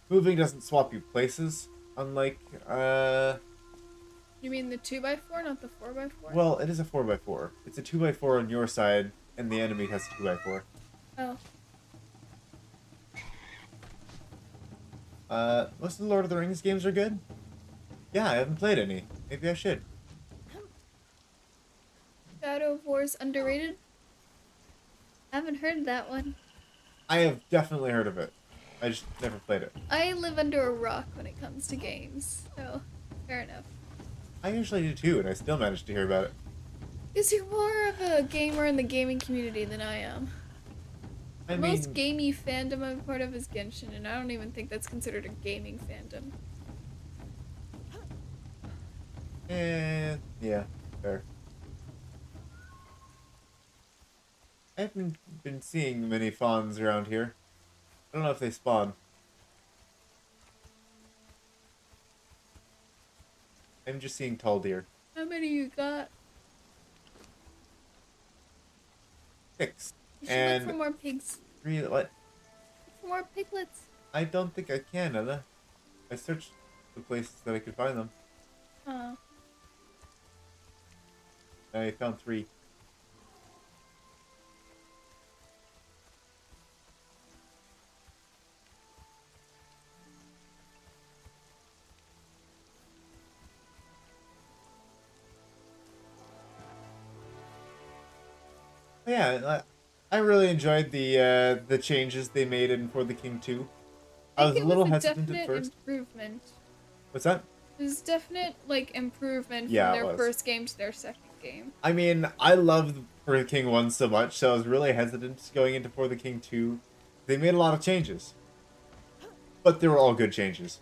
Moving doesn't swap you places, unlike You mean the 2x4, not the 4x4? Well, it is a 4x4. It's a 2x4 on your side, and the enemy has a 2x4. Oh. Most of the Lord of the Rings games are good. Yeah, I haven't played any. Maybe I should. Shadow of War's underrated? I haven't heard that one. I have definitely heard of it. I just never played it. I live under a rock when it comes to games, so fair enough. I usually do too, and I still manage to hear about it. Because you're more of a gamer in the gaming community than I am. The most gamey fandom I'm part of is Genshin, and I don't even think that's considered a gaming fandom. Yeah, fair. I haven't been seeing many fawns around here. I don't know if they spawn. I'm just seeing tall deer. How many you got? 6. You should And look for more pigs. 3, what? Look for more piglets. I don't think I can, Anna. I searched the places that I could find them. Oh. I found 3. Yeah, I really enjoyed the changes they made in For the King 2. I was a little hesitant at first. Improvement. What's that? It was definite improvement from Yeah, their first game to their second game. I mean, I loved For the King 1 so much, so I was really hesitant going into For the King 2. They made a lot of changes. But they were all good changes.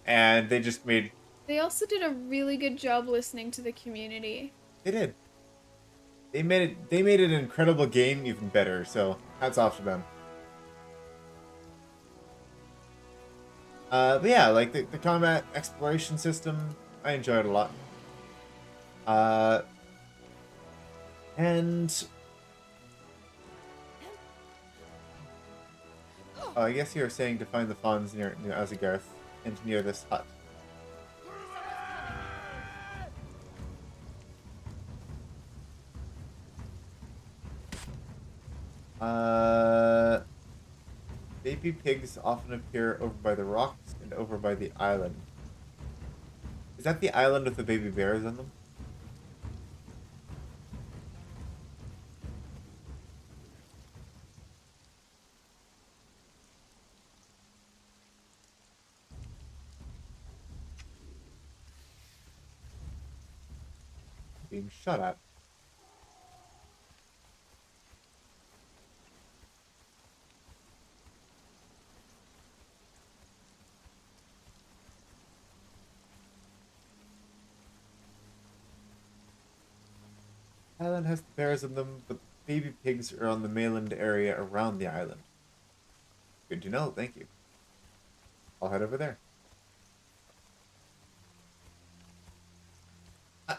And they just made... They also did a really good job listening to the community. They did. They made an incredible game even better, so hats off to them. But yeah, like the combat exploration system, I enjoyed a lot. And oh, I guess you were saying to find the fawns near Azagarth and near this hut. Baby pigs often appear over by the rocks and over by the island. Is that the island with the baby bears on them? Being shot at. Island has the bears in them, but the baby pigs are on the mainland area around the island. Good to know, thank you. I'll head over there.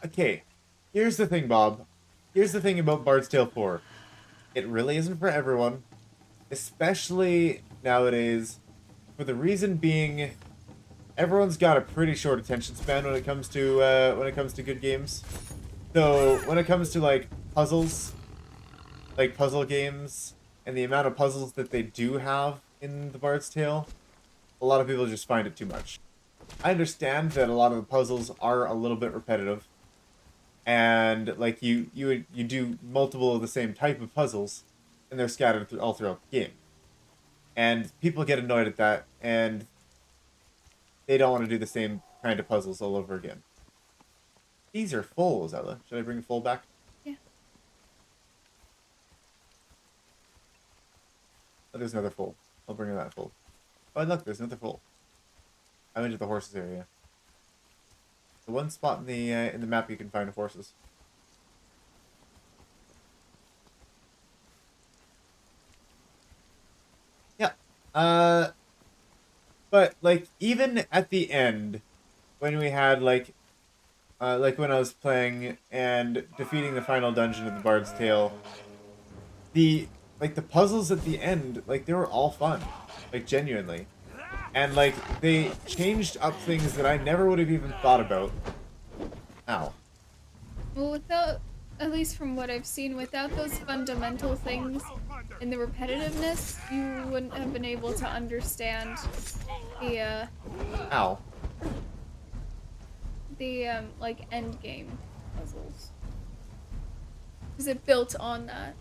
Okay, here's the thing, Bob. Here's the thing about Bard's Tale 4. It really isn't for everyone, especially nowadays, for the reason being, everyone's got a pretty short attention span when it comes to good games. So when it comes to like puzzles, like puzzle games, and the amount of puzzles that they do have in the Bard's Tale, a lot of people just find it too much. I understand that a lot of the puzzles are a little bit repetitive, and like you do multiple of the same type of puzzles, and they're scattered all throughout the game, and people get annoyed at that, and they don't want to do the same kind of puzzles all over again. These are full, Zella. Should I bring full back? Yeah. Oh, there's another full. I'll bring her that full. Oh, look, there's another full. I went to the horses area. The one spot in the map you can find horses. Yeah. But like even at the end, when we had like when I was playing and defeating the final dungeon of the Bard's Tale, the the puzzles at the end, like they were all fun, like genuinely, and like they changed up things that I never would have even thought about. Ow. Well, without, at least from what I've seen, without those fundamental things in the repetitiveness, you wouldn't have been able to understand the, Ow. like, end game puzzles. Because it built on that.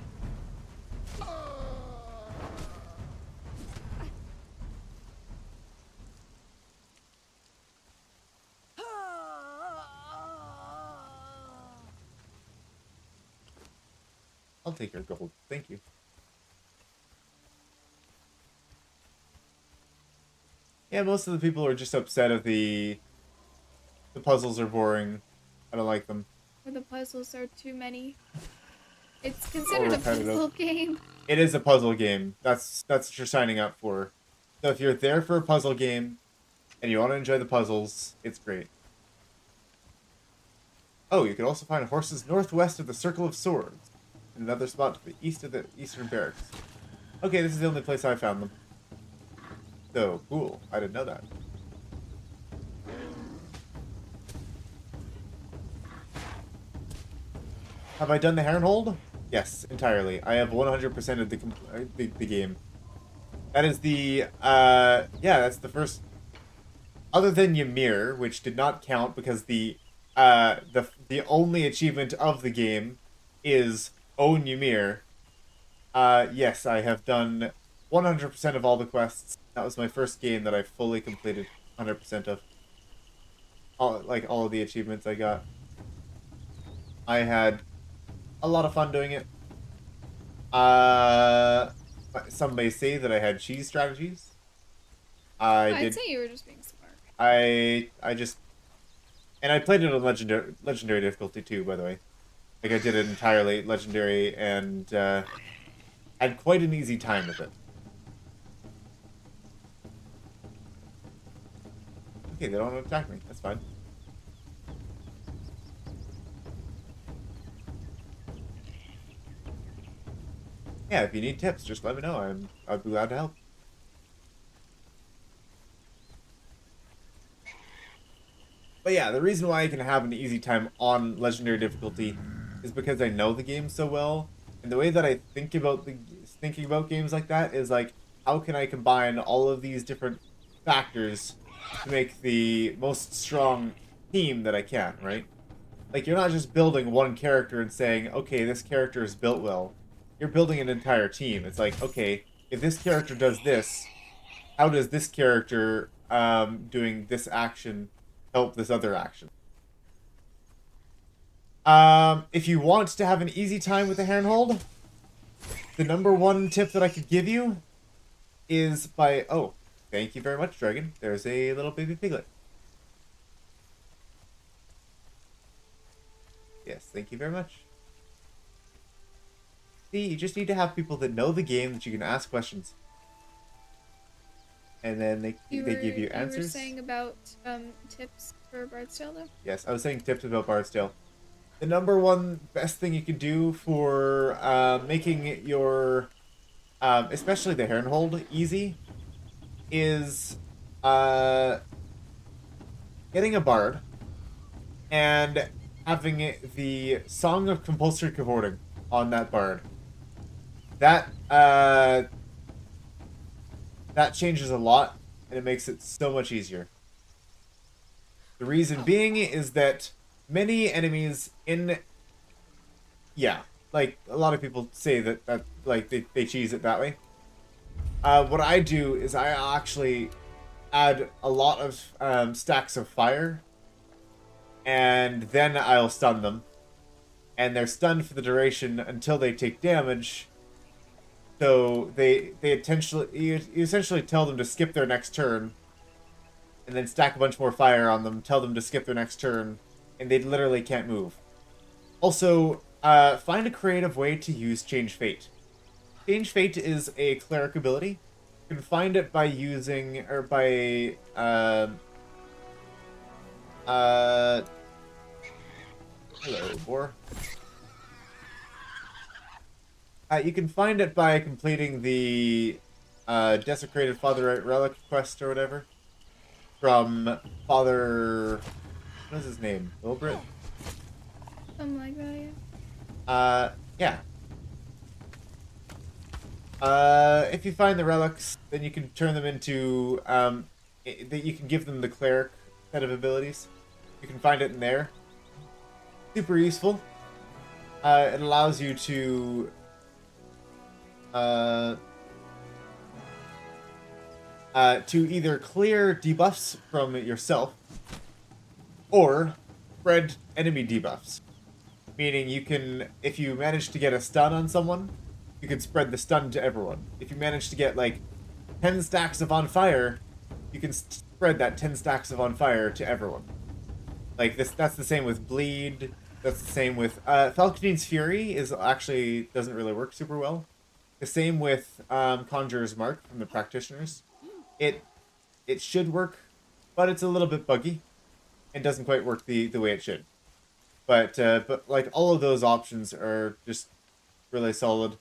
I'll take your gold. Thank you. Yeah, most of the people are just upset at the puzzles are boring. I don't like them. Or the puzzles are too many. It's considered a repetitive. puzzle game. It is a puzzle game. That's what you're signing up for. So if you're there for a puzzle game and you want to enjoy the puzzles, it's great. Oh, you can also find horses northwest of the Circle of Swords, and another spot to the east of the Eastern Barracks. Okay, this is the only place I found them. So, cool. I didn't know that. Have I done the Herrenhold? Yes, entirely. I have 100% of the game. That is the, yeah, that's the first... Other than Ymir, which did not count because the only achievement of the game is Own Ymir. Yes, I have done 100% of all the quests. That was my first game that I fully completed 100% of. All of the achievements I got. I had a lot of fun doing it. Some may say that I had cheese strategies. I'd say you were just being smart. I just... And I played it on legendary difficulty too, by the way. Like, I did it entirely legendary and had quite an easy time with it. Okay, they don't want to attack me. That's fine. Yeah, if you need tips, just let me know. I'd be glad to help. But yeah, the reason why I can have an easy time on legendary difficulty is because I know the game so well, and the way that I think about thinking about games like that is like, how can I combine all of these different factors to make the most strong team that I can, right? Like, you're not just building one character and saying, okay, this character is built well. You're building an entire team. It's like, okay, if this character does this, how does this character doing this action help this other action? If you want to have an easy time with the handhold, the #1 tip that I could give you is by... Oh, thank you very much, Dragon. There's a little baby piglet. Yes, thank you very much. See, you just need to have people that know the game that you can ask questions. And then they give you answers. You were saying about tips for Bard's Tale, though? Yes, I was saying tips about Bard's Tale. The #1 best thing you can do for making your, especially the Herrenhold, easy is getting a bard and having the Song of Compulsory Cavorting on that bard. That that changes a lot, and it makes it so much easier. The reason being is that many enemies in... Yeah, like, a lot of people say that like, they cheese it that way. What I do is I actually add a lot of stacks of fire, and then I'll stun them. And they're stunned for the duration until they take damage. So they essentially you essentially tell them to skip their next turn, and then stack a bunch more fire on them, tell them to skip their next turn, and they literally can't move. Also, find a creative way to use Change Fate. Change Fate is a cleric ability. You can find it by using, or by, hello, Boar. You can find it by completing the, Desecrated Fatherite Relic quest or whatever. From Father... What is his name? Wilbrit? Something like that, yeah. Yeah. If you find the relics, then you can turn them into, you can give them the cleric set of abilities. You can find it in there. Super useful. It allows you to, to either clear debuffs from yourself, or spread enemy debuffs. Meaning you can, if you manage to get a stun on someone, you can spread the stun to everyone. If you manage to get, like, 10 stacks of on fire, you can spread that 10 stacks of on fire to everyone. Like, that's the same with Bleed, that's the same with, Falconine's Fury is actually, doesn't really work super well. The same with, Conjurer's Mark from the Practitioners. It should work, but it's a little bit buggy, and doesn't quite work the way it should. But like, all of those options are just really solid.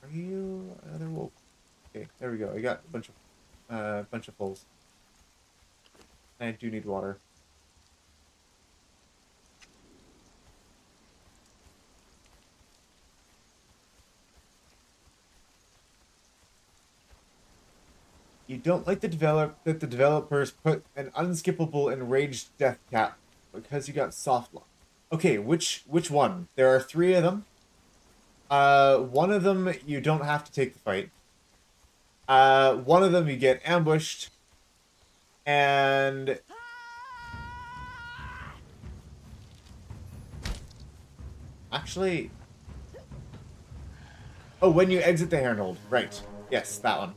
Are you another wolf? Okay, there we go. I got a bunch of fulls. I do need water. You don't like that the developers put an unskippable enraged death cap because you got soft lock. Okay, which one? There are 3 of them. One of them you don't have to take the fight. One of them you get ambushed, and actually, oh, when you exit the Herrenhold, right? Yes, that one.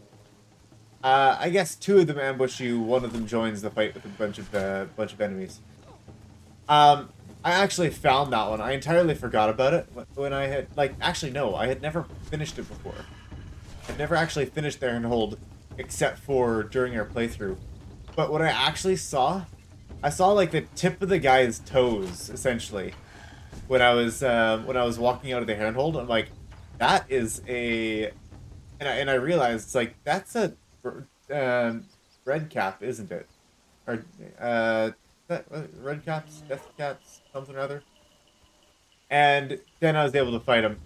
I guess 2 of them ambush you. One of them joins the fight with a bunch of enemies. I actually found that one. I entirely forgot about it when I had, like, actually no, I had never finished it before. I'd never actually finished there and hold, except for during our playthrough. But what I actually saw, I saw like the tip of the guy's toes essentially when I was walking out of the handhold. I'm like, that is a, and I realized it's like that's a red cap, isn't it? Or red caps, death caps, something or other. And then I was able to fight him.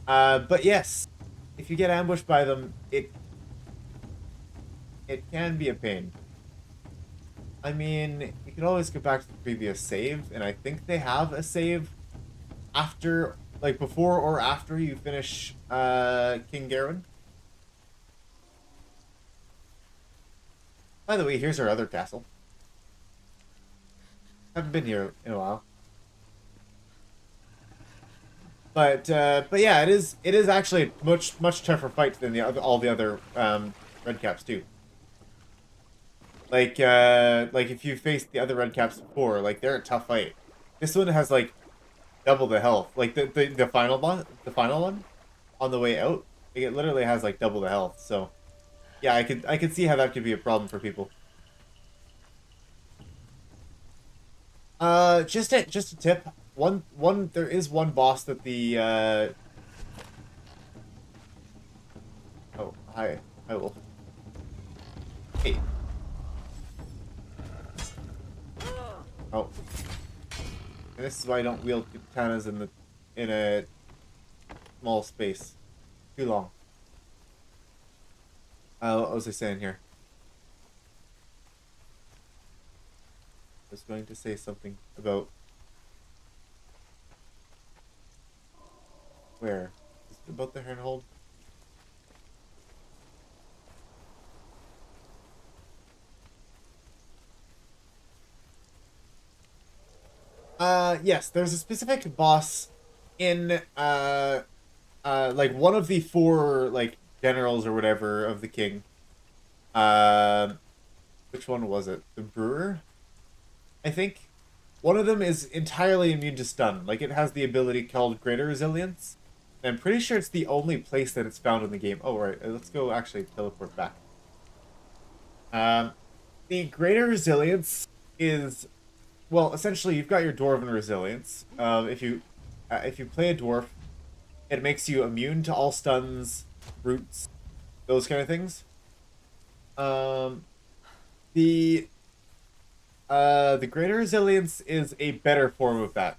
But yes, if you get ambushed by them, it can be a pain. I mean, you can always go back to the previous save, and I think they have a save after, like, before or after you finish King Garwin. By the way, here's our other castle. Haven't been here in a while. But yeah, it is actually a much tougher fight than all the other red caps too. Like if you faced the other red caps before, like, they're a tough fight. This one has like double the health. Like the final one on the way out, it literally has like double the health. So yeah, I could see how that could be a problem for people. Just a tip. There is one boss that the oh, hi Wolf. Hey. Oh. And this is why I don't wield katanas in a small space too long. What was I saying here? was going to say something about where? Is it about the handhold? Yes, there's a specific boss in like one of the four like generals or whatever of the king. Um, which one was it? The brewer, I think. One of them is entirely immune to stun. Like it has the ability called Greater Resilience. And I'm pretty sure it's the only place that it's found in the game. Oh right, let's go actually teleport back. The Greater Resilience is, well, essentially you've got your Dwarven Resilience. If you play a dwarf, it makes you immune to all stuns, roots, those kind of things. Um, the the Greater Resilience is a better form of that.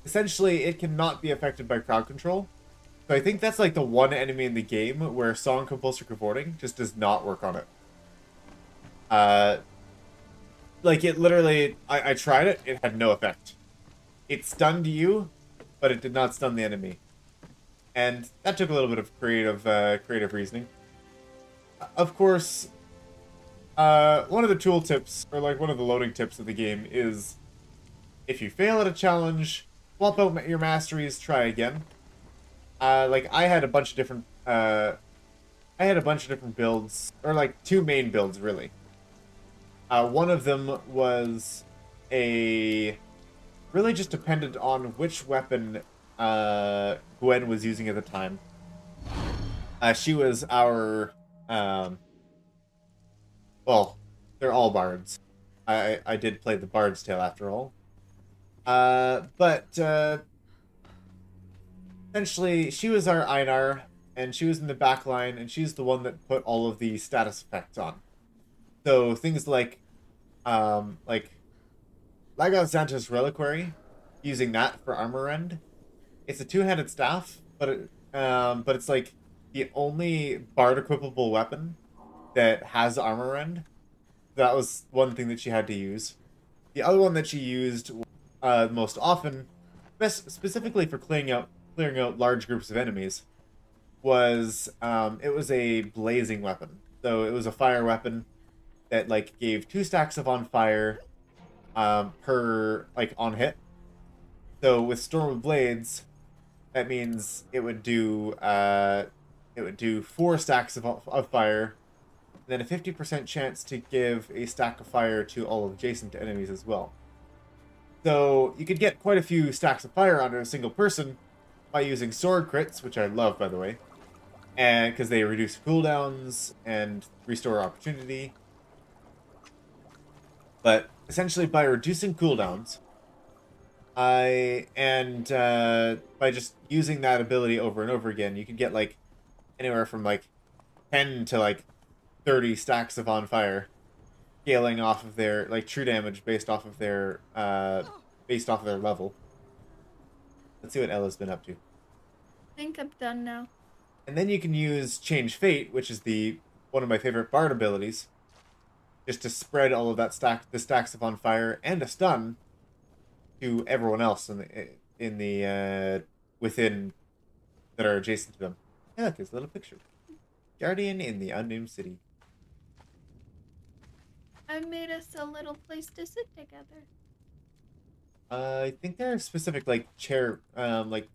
Essentially, it cannot be affected by crowd control. So I think that's like the one enemy in the game where Song Compulsory Cavorting just does not work on it. Uh, like it literally, I tried it, it had no effect. It stunned you, but it did not stun the enemy. And that took a little bit of creative reasoning. Of course, one of the tool tips, or like one of the loading tips of the game is, if you fail at a challenge, swap out your masteries, try again. Like I had a bunch of different, builds, or like two main builds really. One of them was really just dependent on which weapon Gwen was using at the time. She was our, well, they're all bards. I did play the Bard's Tale after all. But essentially, she was our Einar, and she was in the back line, and she's the one that put all of the status effects on. So things like Lagos Santa's Reliquary, using that for armor rend. It's a two-handed staff, but it's like the only bard equipable weapon that has armor rend. That was one thing that she had to use. The other one that she used most often, specifically for clearing out large groups of enemies, was it was a blazing weapon. So it was a fire weapon that like gave 2 stacks of on fire per like on hit. So with Storm of Blades, that means it would do 4 stacks of fire, and then a 50% chance to give a stack of fire to all adjacent enemies as well. So you could get quite a few stacks of fire onto a single person by using sword crits, which I love by the way, and because they reduce cooldowns and restore opportunity. But essentially, by reducing cooldowns, by just using that ability over and over again, you can get like anywhere from like 10 to like 30 stacks of on fire, scaling off of their like true damage based off of their level. Let's see what Ella's been up to. I think I'm done now. And then you can use Change Fate, which is one of my favorite bard abilities, just to spread all of the stacks of on fire and a stun to everyone else within that are adjacent to them. Hey, look, there's a little picture. Guardian in the Unnamed City. I made us a little place to sit together. I think there are specific like like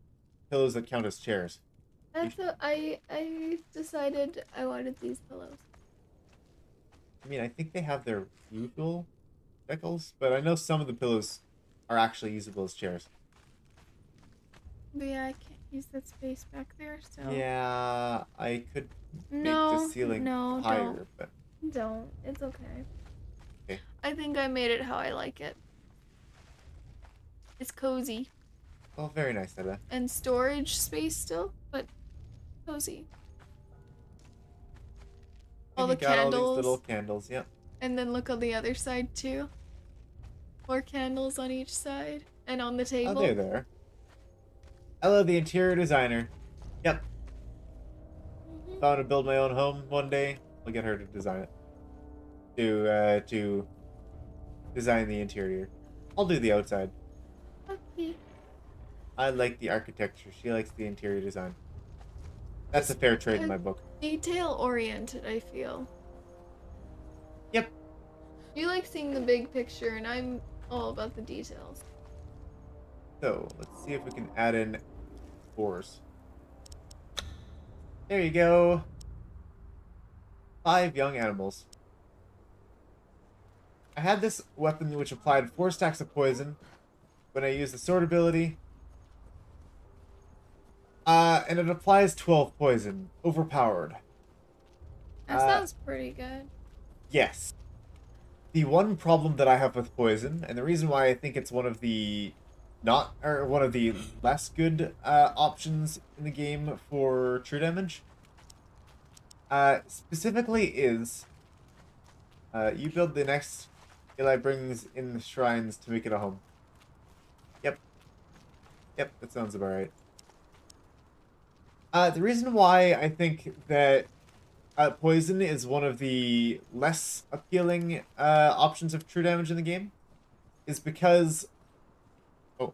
pillows that count as chairs. I decided I wanted these pillows. I mean, I think they have their usual decals, but I know some of the pillows are actually usable as chairs. But yeah, I can't use that space back there, so... Yeah, I could make the ceiling higher, but... Don't. It's okay. Okay. I think I made it how I like it. It's cozy. Oh, very nice, Ella. And storage space still, but cozy. All the candles. All these little candles, yep. And then look on the other side too. More candles on each side. And on the table. Oh, they're there. Ella, the interior designer. Yep. If I want to build my own home one day, I'll get her to design it. To design the interior. I'll do the outside. Okay. I like the architecture. She likes the interior design. That's a Just fair trade in my book. detail oriented, I feel. Yep. You like seeing the big picture, and I'm all about the details. So, let's see if we can add in boars. There you go. 5 young animals. I had this weapon which applied 4 stacks of poison when I used the sword ability. And it applies 12 poison. Overpowered. That sounds pretty good. Yes. The one problem that I have with poison, and the reason why I think it's one of the one of the less good options in the game for true damage, specifically is you build the next Eli brings in the shrines to make it a home. Yep. Yep, that sounds about right. The reason why I think that poison is one of the less appealing options of true damage in the game is because... Oh,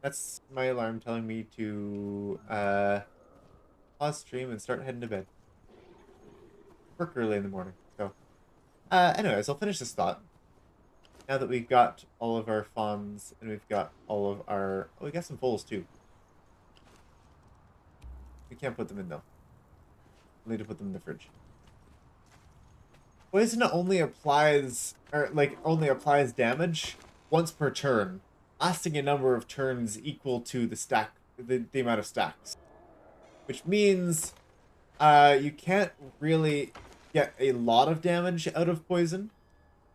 that's my alarm telling me to pause stream and start heading to bed. Work early in the morning, so... anyways, I'll finish this thought. Now that we've got all of our fawns and we've got all of our... Oh, we got some foals too. We can't put them in though. We'll need to put them in the fridge. Poison only applies, only applies damage once per turn, lasting a number of turns equal to the amount of stacks. Which means, you can't really get a lot of damage out of poison.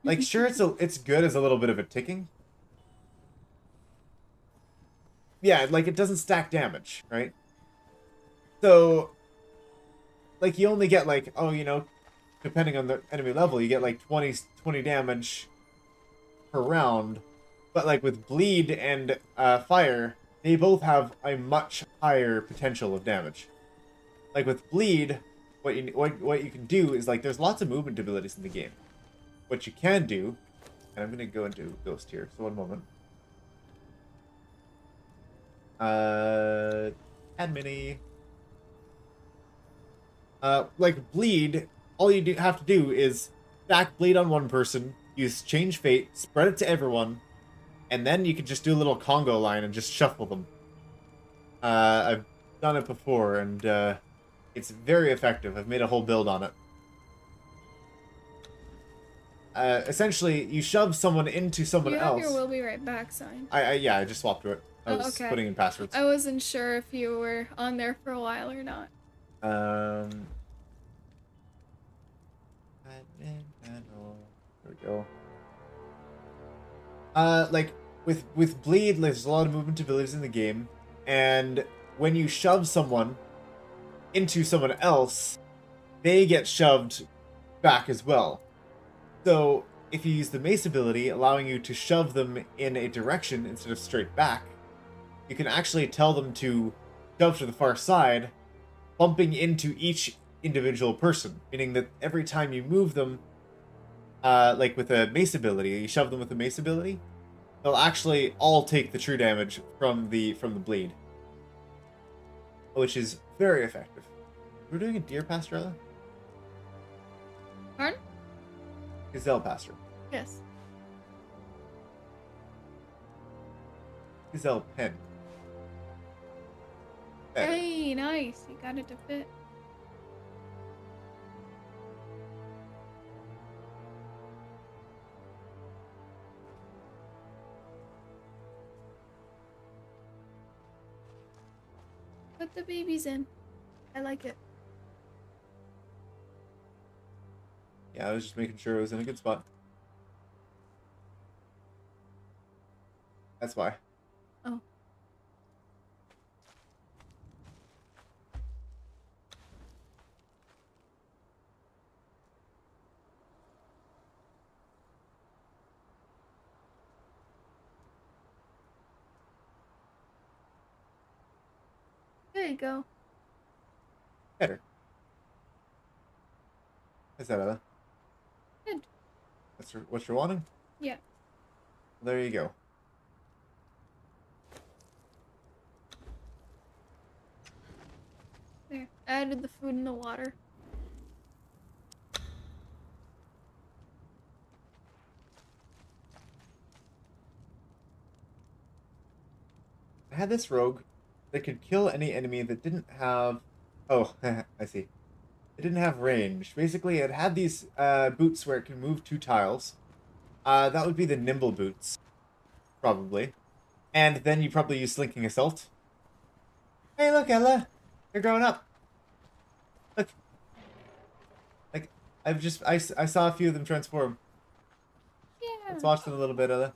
Like, sure, it's good as a little bit of a ticking. Yeah, like, it doesn't stack damage, right? So, like, you only get, like, oh, you know, depending on the enemy level, you get, like, 20 damage per round. But, like, with bleed and fire, they both have a much higher potential of damage. Like, with bleed, what you can do is, like, there's lots of movement abilities in the game. What you can do, and I'm going to go into Ghost here, so one moment. Add mini. Like bleed, all you have to do is stack bleed on one person, use change fate, spread it to everyone, and then you can just do a little Congo line and just shuffle them. I've done it before, and it's very effective. I've made a whole build on it. Essentially, you shove someone into someone else. You have your "will be right back" sign. Yeah, I just swapped to it. I was putting in passwords. I wasn't sure if you were on there for a while or not. There we go. Like with bleed, there's a lot of movement abilities in the game, and when you shove someone into someone else, they get shoved back as well. So if you use the mace ability, allowing you to shove them in a direction instead of straight back, you can actually tell them to shove to the far side, bumping into each individual person, meaning that every time you move them, like with a mace ability, you shove them with a mace ability, they'll actually all take the true damage from the bleed, which is very effective. We're doing a deer pastorella? Pardon? Gazelle pastor. Yes. Gazelle pen. Better. Hey, nice. You got it to fit. Put the babies in. I like it. Yeah, I was just making sure it was in a good spot. That's why. Oh. There you go. Better. Is that other? Good. What you're wanting? Yeah. There you go. There. Added the food and the water. I had this rogue that could kill any enemy that didn't have... Oh, I see. It didn't have range. Basically, it had these boots where it can move 2 tiles. That would be the nimble boots, probably. And then you probably use Slinking Assault. Hey, look, Ella! You're growing up. Look. Like, I saw a few of them transform. Yeah. Let's watch them a little bit, Ella.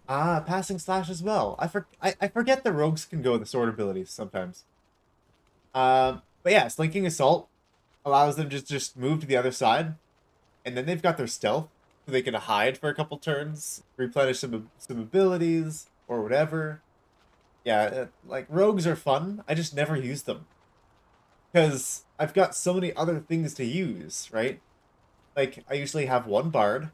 Ah, passing slash as well. I forget the rogues can go with the sword abilities sometimes. But yeah, Slinking Assault allows them to just move to the other side, and then they've got their stealth, so they can hide for a couple turns, replenish some abilities or whatever. Yeah, like rogues are fun. I just never use them because I've got so many other things to use, right? Like I usually have 1 bard,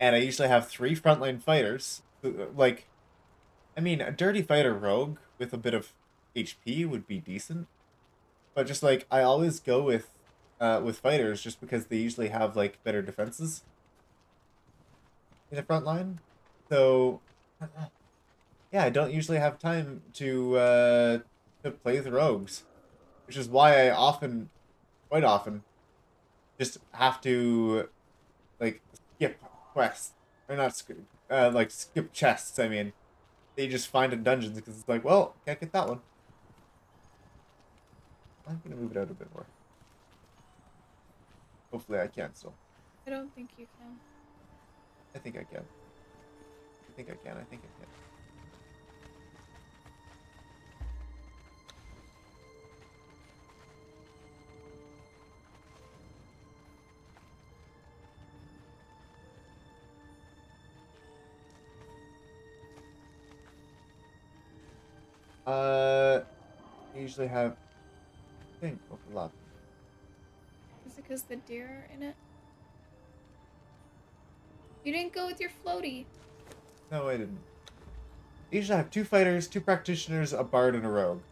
and I usually have 3 frontline fighters. Like, I mean, a dirty fighter rogue with a bit of HP would be decent, but just like I always go with fighters just because they usually have like better defenses in the front line. So yeah, I don't usually have time to play the rogues, which is why I quite often, just have to like skip quests or not like skip chests. I mean, they just find in dungeons because it's like, well, can't get that one. I'm gonna move it out a bit more. Hopefully, I can still. I don't think you can. I think I can. I think I can. I think I can. I usually have, I think, overlap. Is it because the deer are in it? You didn't go with your floaty. No, I didn't. I usually have 2 fighters, 2 practitioners, a bard, and a rogue.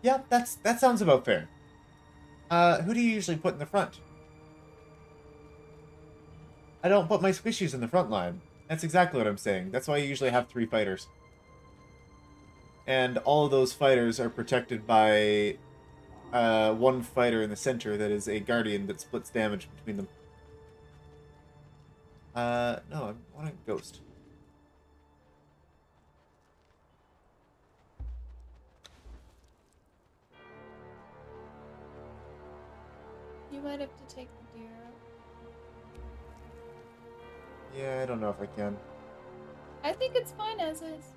Yeah, that sounds about fair. Who do you usually put in the front? I don't put my squishies in the front line. That's exactly what I'm saying. That's why I usually have 3 fighters. And all of those fighters are protected by 1 fighter in the center that is a guardian that splits damage between them. No, I want a ghost. You might have to take the deer out. Yeah, I don't know if I can. I think it's fine as is.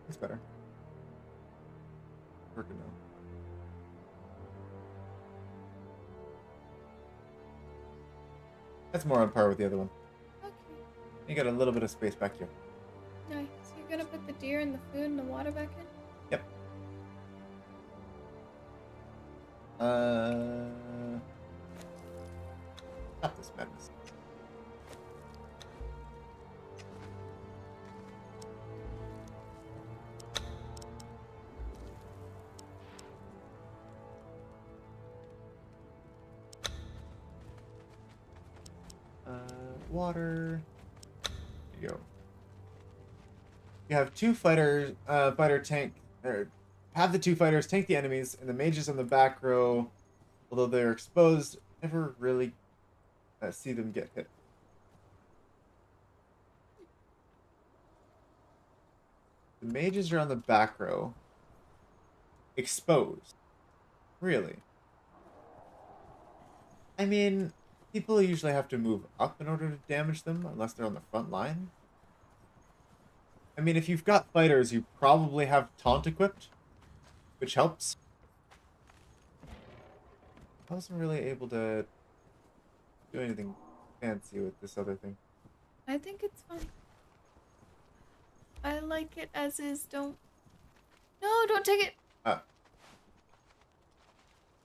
It's better. Working now. That's more on par with the other one. Okay. You got a little bit of space back here. Nice. You're gonna put the deer and the food and the water back in? Yep. Stop this madness. Water. There you go. You have 2 fighters, fighter tank, or have the 2 fighters tank the enemies, and the mages on the back row, although they're exposed, never really see them get hit. The mages are on the back row, exposed. Really? I mean, people usually have to move up in order to damage them, unless they're on the front line. I mean, if you've got fighters, you probably have taunt equipped, which helps. I wasn't really able to do anything fancy with this other thing. I think it's fine. I like it as is. Don't. No, don't take it. Uh,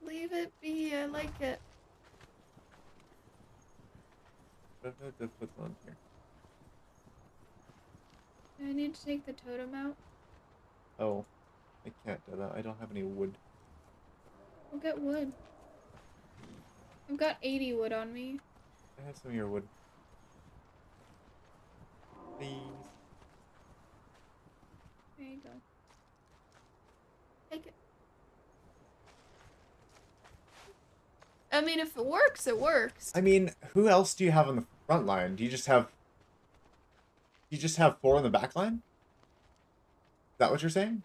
Leave it be. I like it. what if I put one here? Do I need to take the totem out? Oh, I can't do that. I don't have any wood. We'll get wood. I've got 80 wood on me. I have some of your wood. Please. There you go. Take it. I mean, if it works, it works. I mean, who else do you have on the front line? Do you just have 4 on the back line? Is that what you're saying?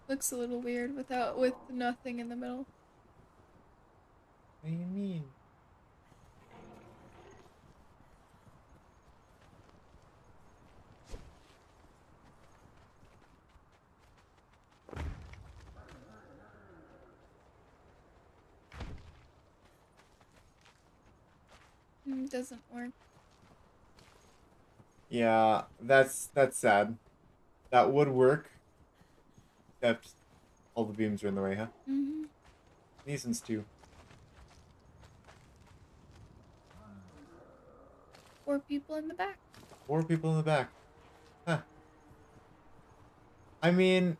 Looks a little weird with nothing in the middle. What do you mean? Doesn't work. Yeah, that's sad. That would work. Except all the beams are in the way, huh? Mm-hmm. These ones too. 4 people in the back. 4 people in the back. Huh. I mean,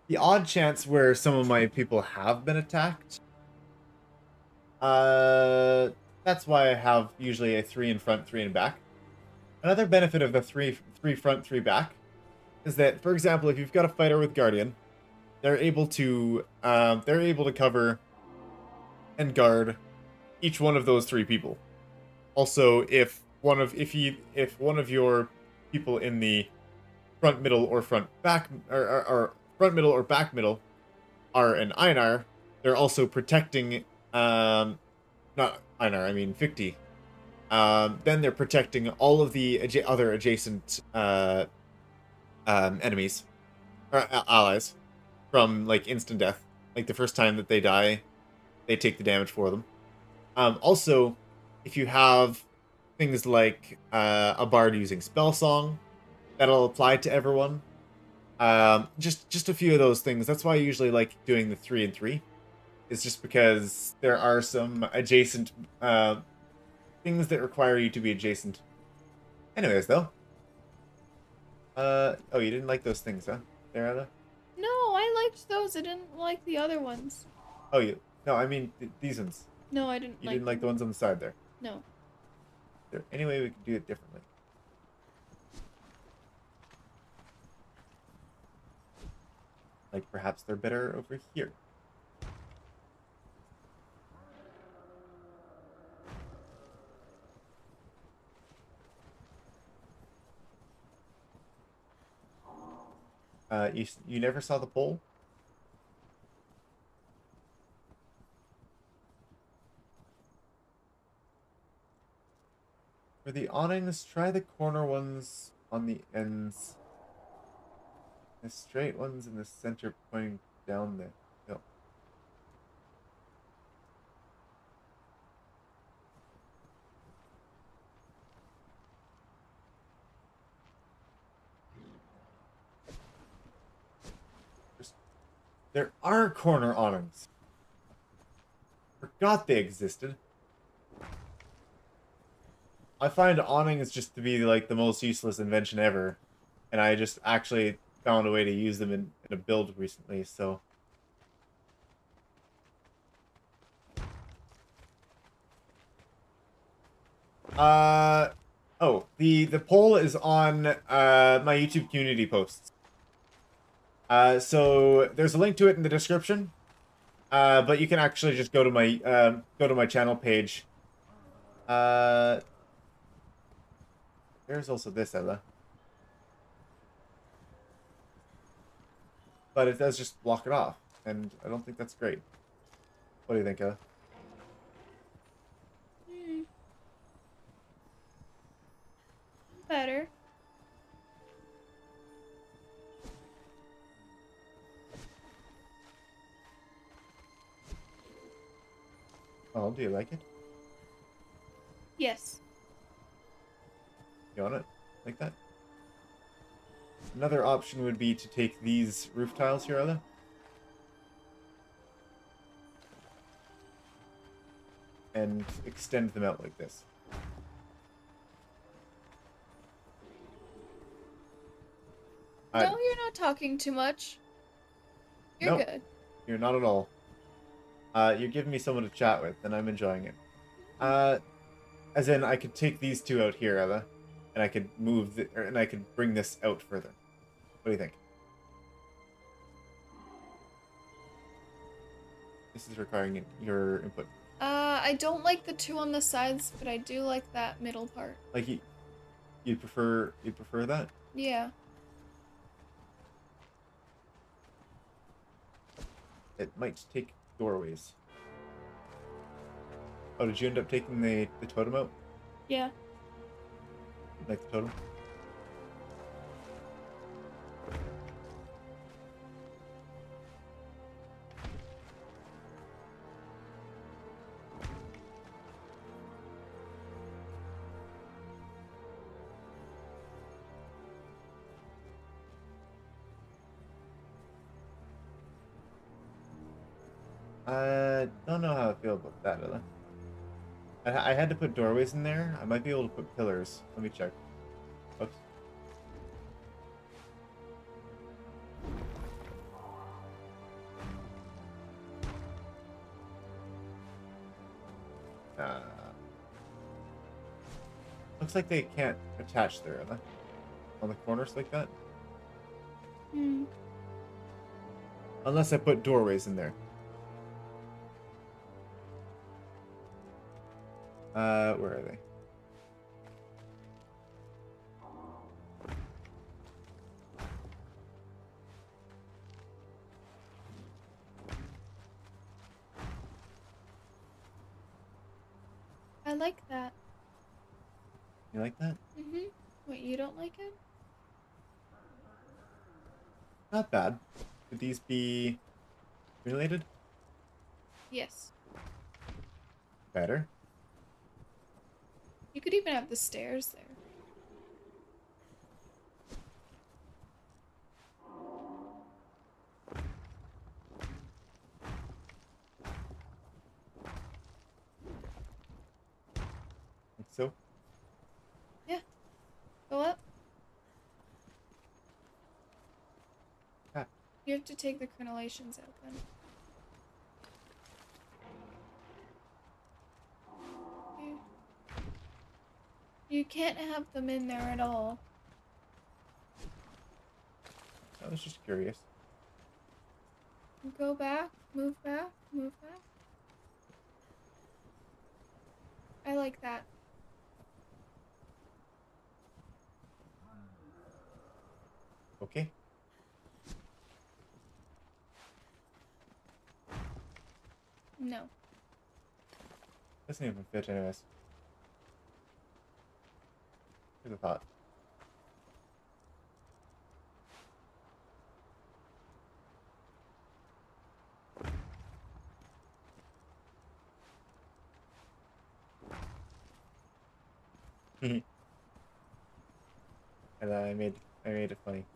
the odd chance where some of my people have been attacked. That's why I have usually a 3 in front, 3 in back. Another benefit of the 3 front, 3 back is that, for example, if you've got a fighter with Guardian, they're able to cover and guard each one of those 3 people. Also, if one of your people in the front middle or front back or front middle or back middle are an Einar, they're also protecting not Einar, I mean Ficti. Then they're protecting all of the other adjacent enemies or allies from like instant death. Like the first time that they die, they take the damage for them. Also, if you have things like a bard using spell song, that'll apply to everyone. Just a few of those things. That's why I usually like doing the 3 and 3. It's just because there are some adjacent things that require you to be adjacent. Anyways, though. Oh, you didn't like those things, huh? There, Ella? No, I liked those. I didn't like the other ones. Oh, no, I mean these ones. No, I didn't You like didn't like the ones on the side there. No. Is there any way we could do it differently? Like perhaps they're better over here. You never saw the poll? For the awnings, try the corner ones on the ends. The straight ones in the center pointing down the hill. There are corner awnings. Forgot they existed. I find awnings just to be like the most useless invention ever, and I just actually found a way to use them in a build recently, so. Oh, the poll is on my YouTube community posts. So there's a link to it in the description. But you can actually just go to my channel page. There's also this, Ella. But it does just block it off, and I don't think that's great. What do you think, Ella? Oh, do you like it? Yes. You want it? Like that? Another option would be to take these roof tiles here, Ella, and extend them out like this. No, you're not talking too much. You're Nope, good. you're not at all. You're giving me someone to chat with, and I'm enjoying it. As in, I could take these two out here, Ella, and I could and I could bring this out further. What do you think? This is requiring your input. I don't like the two on the sides, but I do like that middle part. Like you'd prefer that? Yeah. It might take doorways. Oh, did you end up taking the totem out? Yeah. Like the totem? I don't know how I feel about that, Ella. I had to put doorways in there. I might be able to put pillars. Let me check. Oops. Uh, looks like they can't attach there, Ella. On the corners like that. Hmm. Unless I put doorways in there. Where are they? I like that. You like that? Mm-hmm. Wait, you don't like it? Not bad. Could these be related? Yes. Better. You could even have the stairs there. Like so? Yeah. Go up. Ah. You have to take the crenellations out then. You can't have them in there at all. I was just curious. Go back, move back, move back. I like that. Okay. No. Doesn't even fit anyways. Here's a thought. And I made it funny.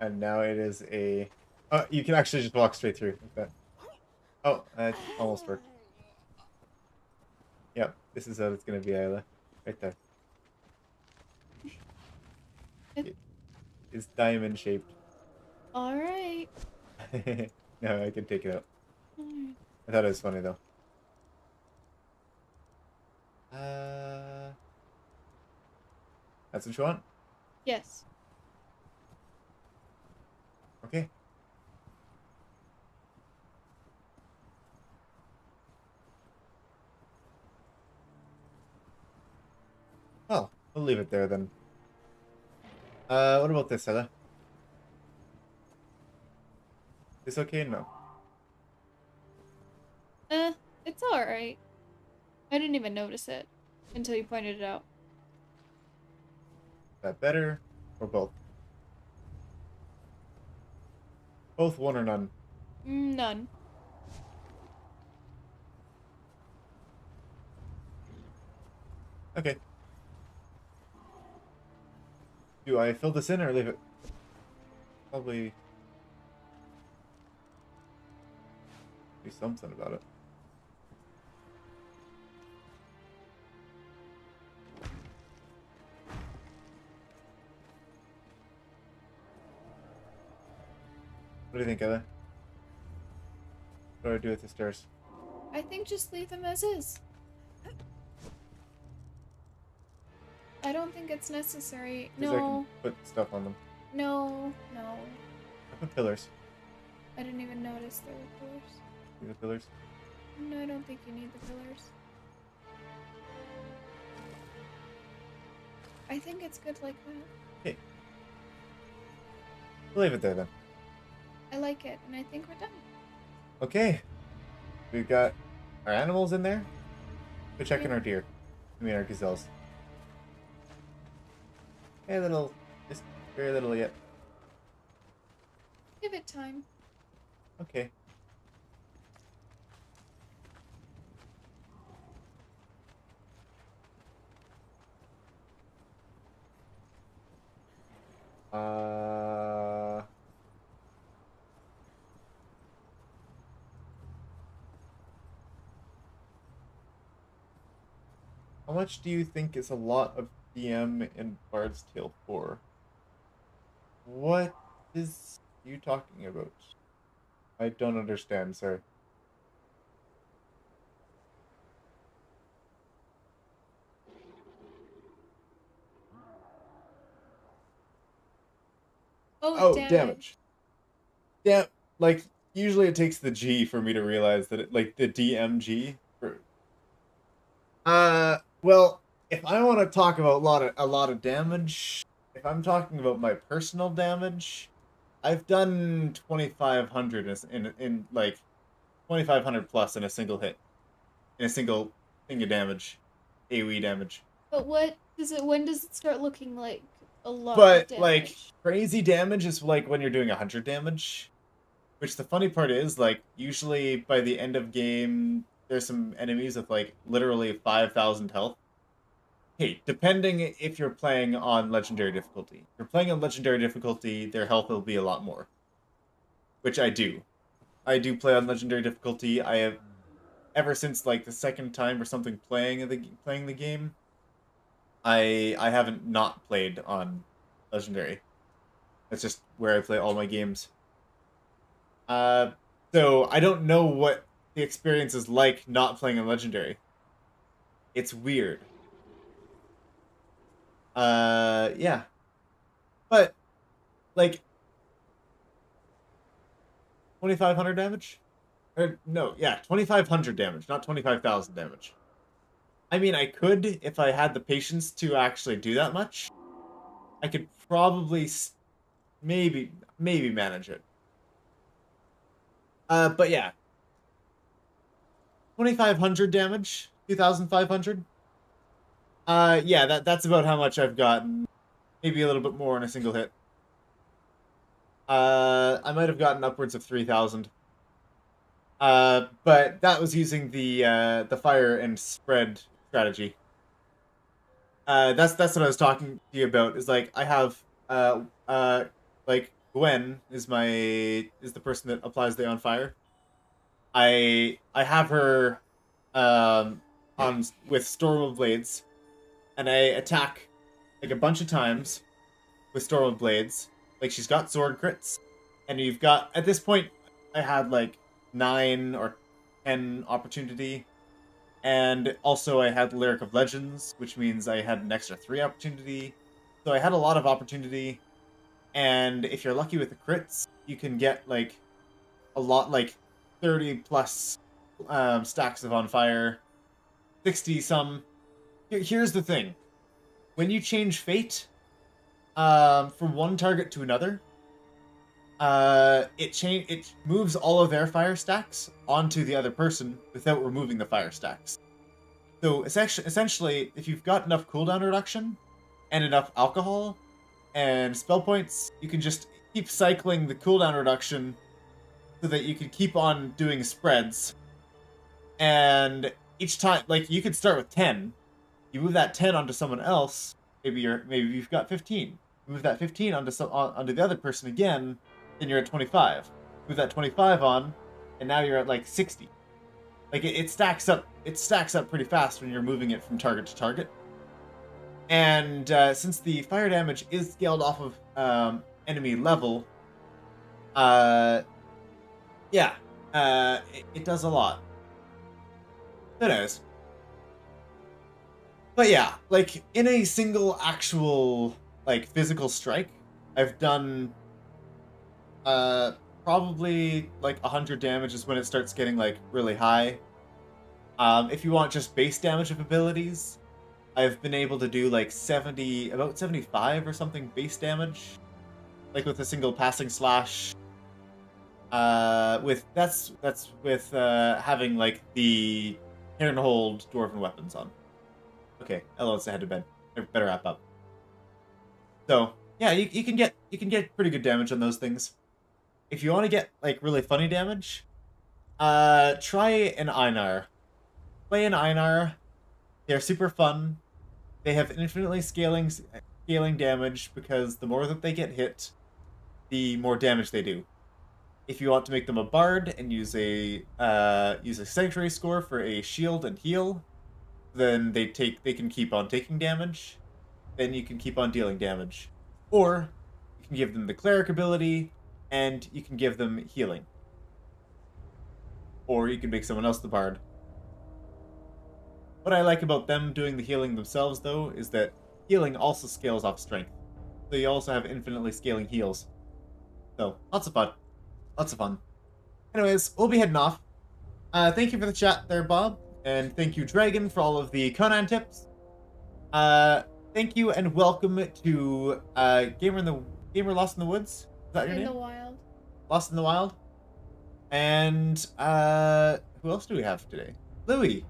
And now it is a... Oh, you can actually just walk straight through like that. Oh, that almost worked. Yep, this is how it's gonna be, Isla. Right there. It's diamond shaped. Alright. No, I can take it out. Alright. I thought it was funny though. That's what you want? Yes. Okay. Well, we'll leave it there then. What about this, Heather? This okay? No. It's alright. I didn't even notice it until you pointed it out. Is that better? Or both? Both, one or none. None. Okay. Do I fill this in or leave it? Probably do something about it. What do you think, Ella? What do I do with the stairs? I think just leave them as is. I don't think it's necessary. Because I can No. put stuff on them. No. I put pillars. I didn't even notice there were pillars. See the pillars? No, I don't think you need the pillars. I think it's good like that. Okay. We'll leave it there then. I like it, and I think we're done. Okay. We've got our animals in there. We're checking our deer. I mean our gazelles. Hey, little, just very little yet. Give it time. Okay. How much do you think is a lot of DM in Bard's Tale 4? What is you talking about? I don't understand, sir. Oh, Damage. Yeah, like, usually it takes the G for me to realize that it, like, the DMG. Well, if I want to talk about a lot of damage, if I'm talking about my personal damage, I've done 2,500 in like 2,500 plus in a single hit, in a single thing of damage, AoE damage. But what does it? When does it start looking like a lot But of damage? like crazy damage is like when you're doing 100 damage, which the funny part is like usually by the end of game there's some enemies with like literally 5,000 health. Hey, depending if you're playing on legendary difficulty. If you're playing on legendary difficulty, their health will be a lot more. Which I do. I do play on legendary difficulty. I have ever since like the second time or something playing the game. I haven't not played on legendary. That's just where I play all my games. So I don't know what the experience is like not playing on legendary. It's weird. Yeah. But like 2,500 damage? Or no, yeah, 2,500 damage, not 25,000 damage. I mean, I could if I had the patience to actually do that much. I could probably maybe manage it. But yeah. 2,500 damage, 2,500. Yeah, that's about how much I've gotten. Maybe a little bit more in a single hit. I might have gotten upwards of 3,000. But that was using the fire and spread strategy. That's what I was talking to you about. Is like I have like Gwen is the person that applies the on fire. I have her on with Storm of Blades, and I attack like a bunch of times with Storm of Blades. Like she's got sword crits, and you've got at this point I had like 9 or 10 opportunity, and also I had Lyric of Legends, which means I had an extra 3 opportunity. So I had a lot of opportunity, and if you're lucky with the crits, you can get like a lot, like 30 plus stacks of on fire, 60 some. Here's the thing: when you change fate from one target to another, it moves all of their fire stacks onto the other person without removing the fire stacks. So essentially, if you've got enough cooldown reduction and enough alcohol and spell points, you can just keep cycling the cooldown reduction so that you can keep on doing spreads. And each time, like, you could start with 10. You move that 10 onto someone else. Maybe you've got 15. Move that 15 onto the other person again. Then you're at 25. Move that 25 on, and now you're at like 60. Like it stacks up. It stacks up pretty fast when you're moving it from target to target. And since the fire damage is scaled off of enemy level, yeah, it does a lot. It is. But yeah, like in a single actual like physical strike, I've done probably like 100 damage is when it starts getting like really high. If you want just base damage of abilities, I've been able to do like about 75 or something base damage, like with a single passing slash. That's with having like the hair and hold dwarven weapons on. Okay, Ellen's head to bed. I better wrap up. So yeah, you can get pretty good damage on those things. If you want to get like really funny damage, try an Einar. Play an Einar. They're super fun. They have infinitely scaling damage because the more that they get hit, the more damage they do. If you want to make them a bard and use a sanctuary score for a shield and heal, then they can keep on taking damage. Then you can keep on dealing damage, or you can give them the cleric ability, and you can give them healing, or you can make someone else the bard. What I like about them doing the healing themselves, though, is that healing also scales off strength, so you also have infinitely scaling heals. So lots of fun. Lots of fun. Anyways, we'll be heading off. Thank you for the chat there, Bob. And thank you, Dragon, for all of the Conan tips. Thank you and welcome to Gamer Lost in the Woods. Is that your name? In the wild. Lost in the Wild. And who else do we have today? Louie.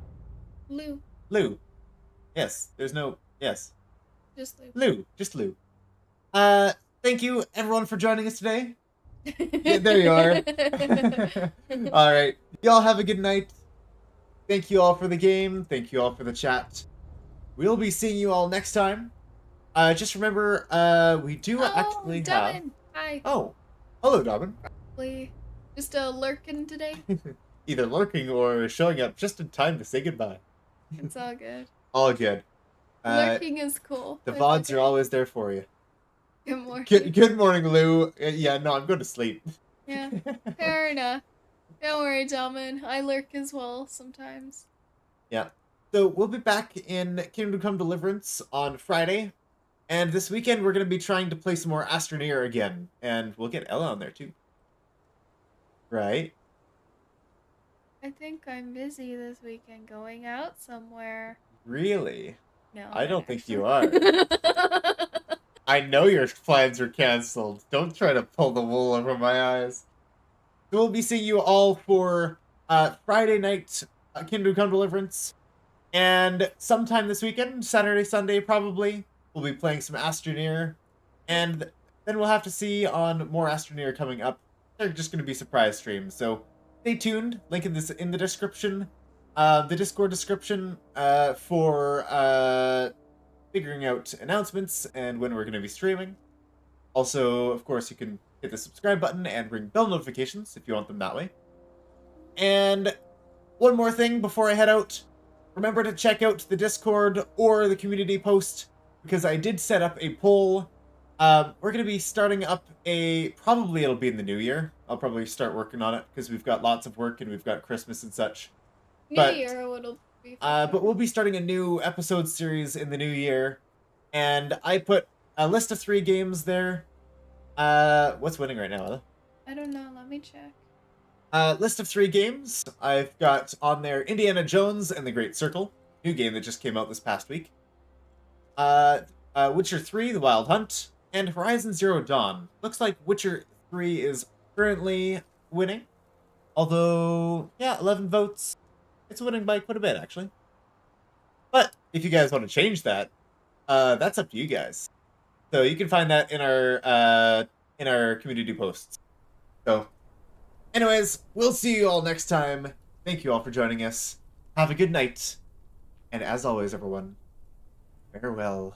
Lou. Yes, there's no yes. Just Lou. Lou. Just Lou. Thank you everyone for joining us today. Yeah, there you are. All right. Y'all have a good night. Thank you all for the game. Thank you all for the chat. We'll be seeing you all next time. Just remember, we do actually have... Dobbin. Hi. Oh. Hello, Dobbin. Just lurking today. Either lurking or showing up just in time to say goodbye. It's all good. All good. Lurking is cool. The VODs are always there for you. Good morning. Good morning, Lou. Yeah, no, I'm going to sleep. Yeah, fair enough. Don't worry, gentlemen. I lurk as well sometimes. Yeah. So we'll be back in Kingdom Come Deliverance on Friday. And this weekend we're going to be trying to play some more Astroneer again. And we'll get Ella on there too. Right? I think I'm busy this weekend going out somewhere. Really? No. I don't think you are. I know your plans are canceled. Don't try to pull the wool over my eyes. So we'll be seeing you all for Friday night Kingdom Come Deliverance. And sometime this weekend, Saturday, Sunday probably, we'll be playing some Astroneer. And then we'll have to see on more Astroneer coming up. They're just going to be surprise streams. So stay tuned. Link in the description. The Discord description for figuring out announcements and when we're going to be streaming. Also, of course, you can hit the subscribe button and ring bell notifications if you want them that way. And one more thing before I head out. Remember to check out the Discord or the community post, because I did set up a poll. We're going to be starting up probably it'll be in the new year. I'll probably start working on it because we've got lots of work and we've got Christmas and such. New year it'll be. But we'll be starting a new episode series in the new year. And I put a list of 3 games there. What's winning right now, Ella? I don't know. Let me check. List of 3 games. I've got on there Indiana Jones and the Great Circle, new game that just came out this past week. Witcher 3, The Wild Hunt, and Horizon Zero Dawn. Looks like Witcher 3 is currently winning. Although, yeah, 11 votes. It's winning by quite a bit, actually. But if you guys want to change that, that's up to you guys. So you can find that in our community posts. So, Anyways, we'll see you all next time. Thank you all for joining us. Have a good night. And as always, everyone, farewell.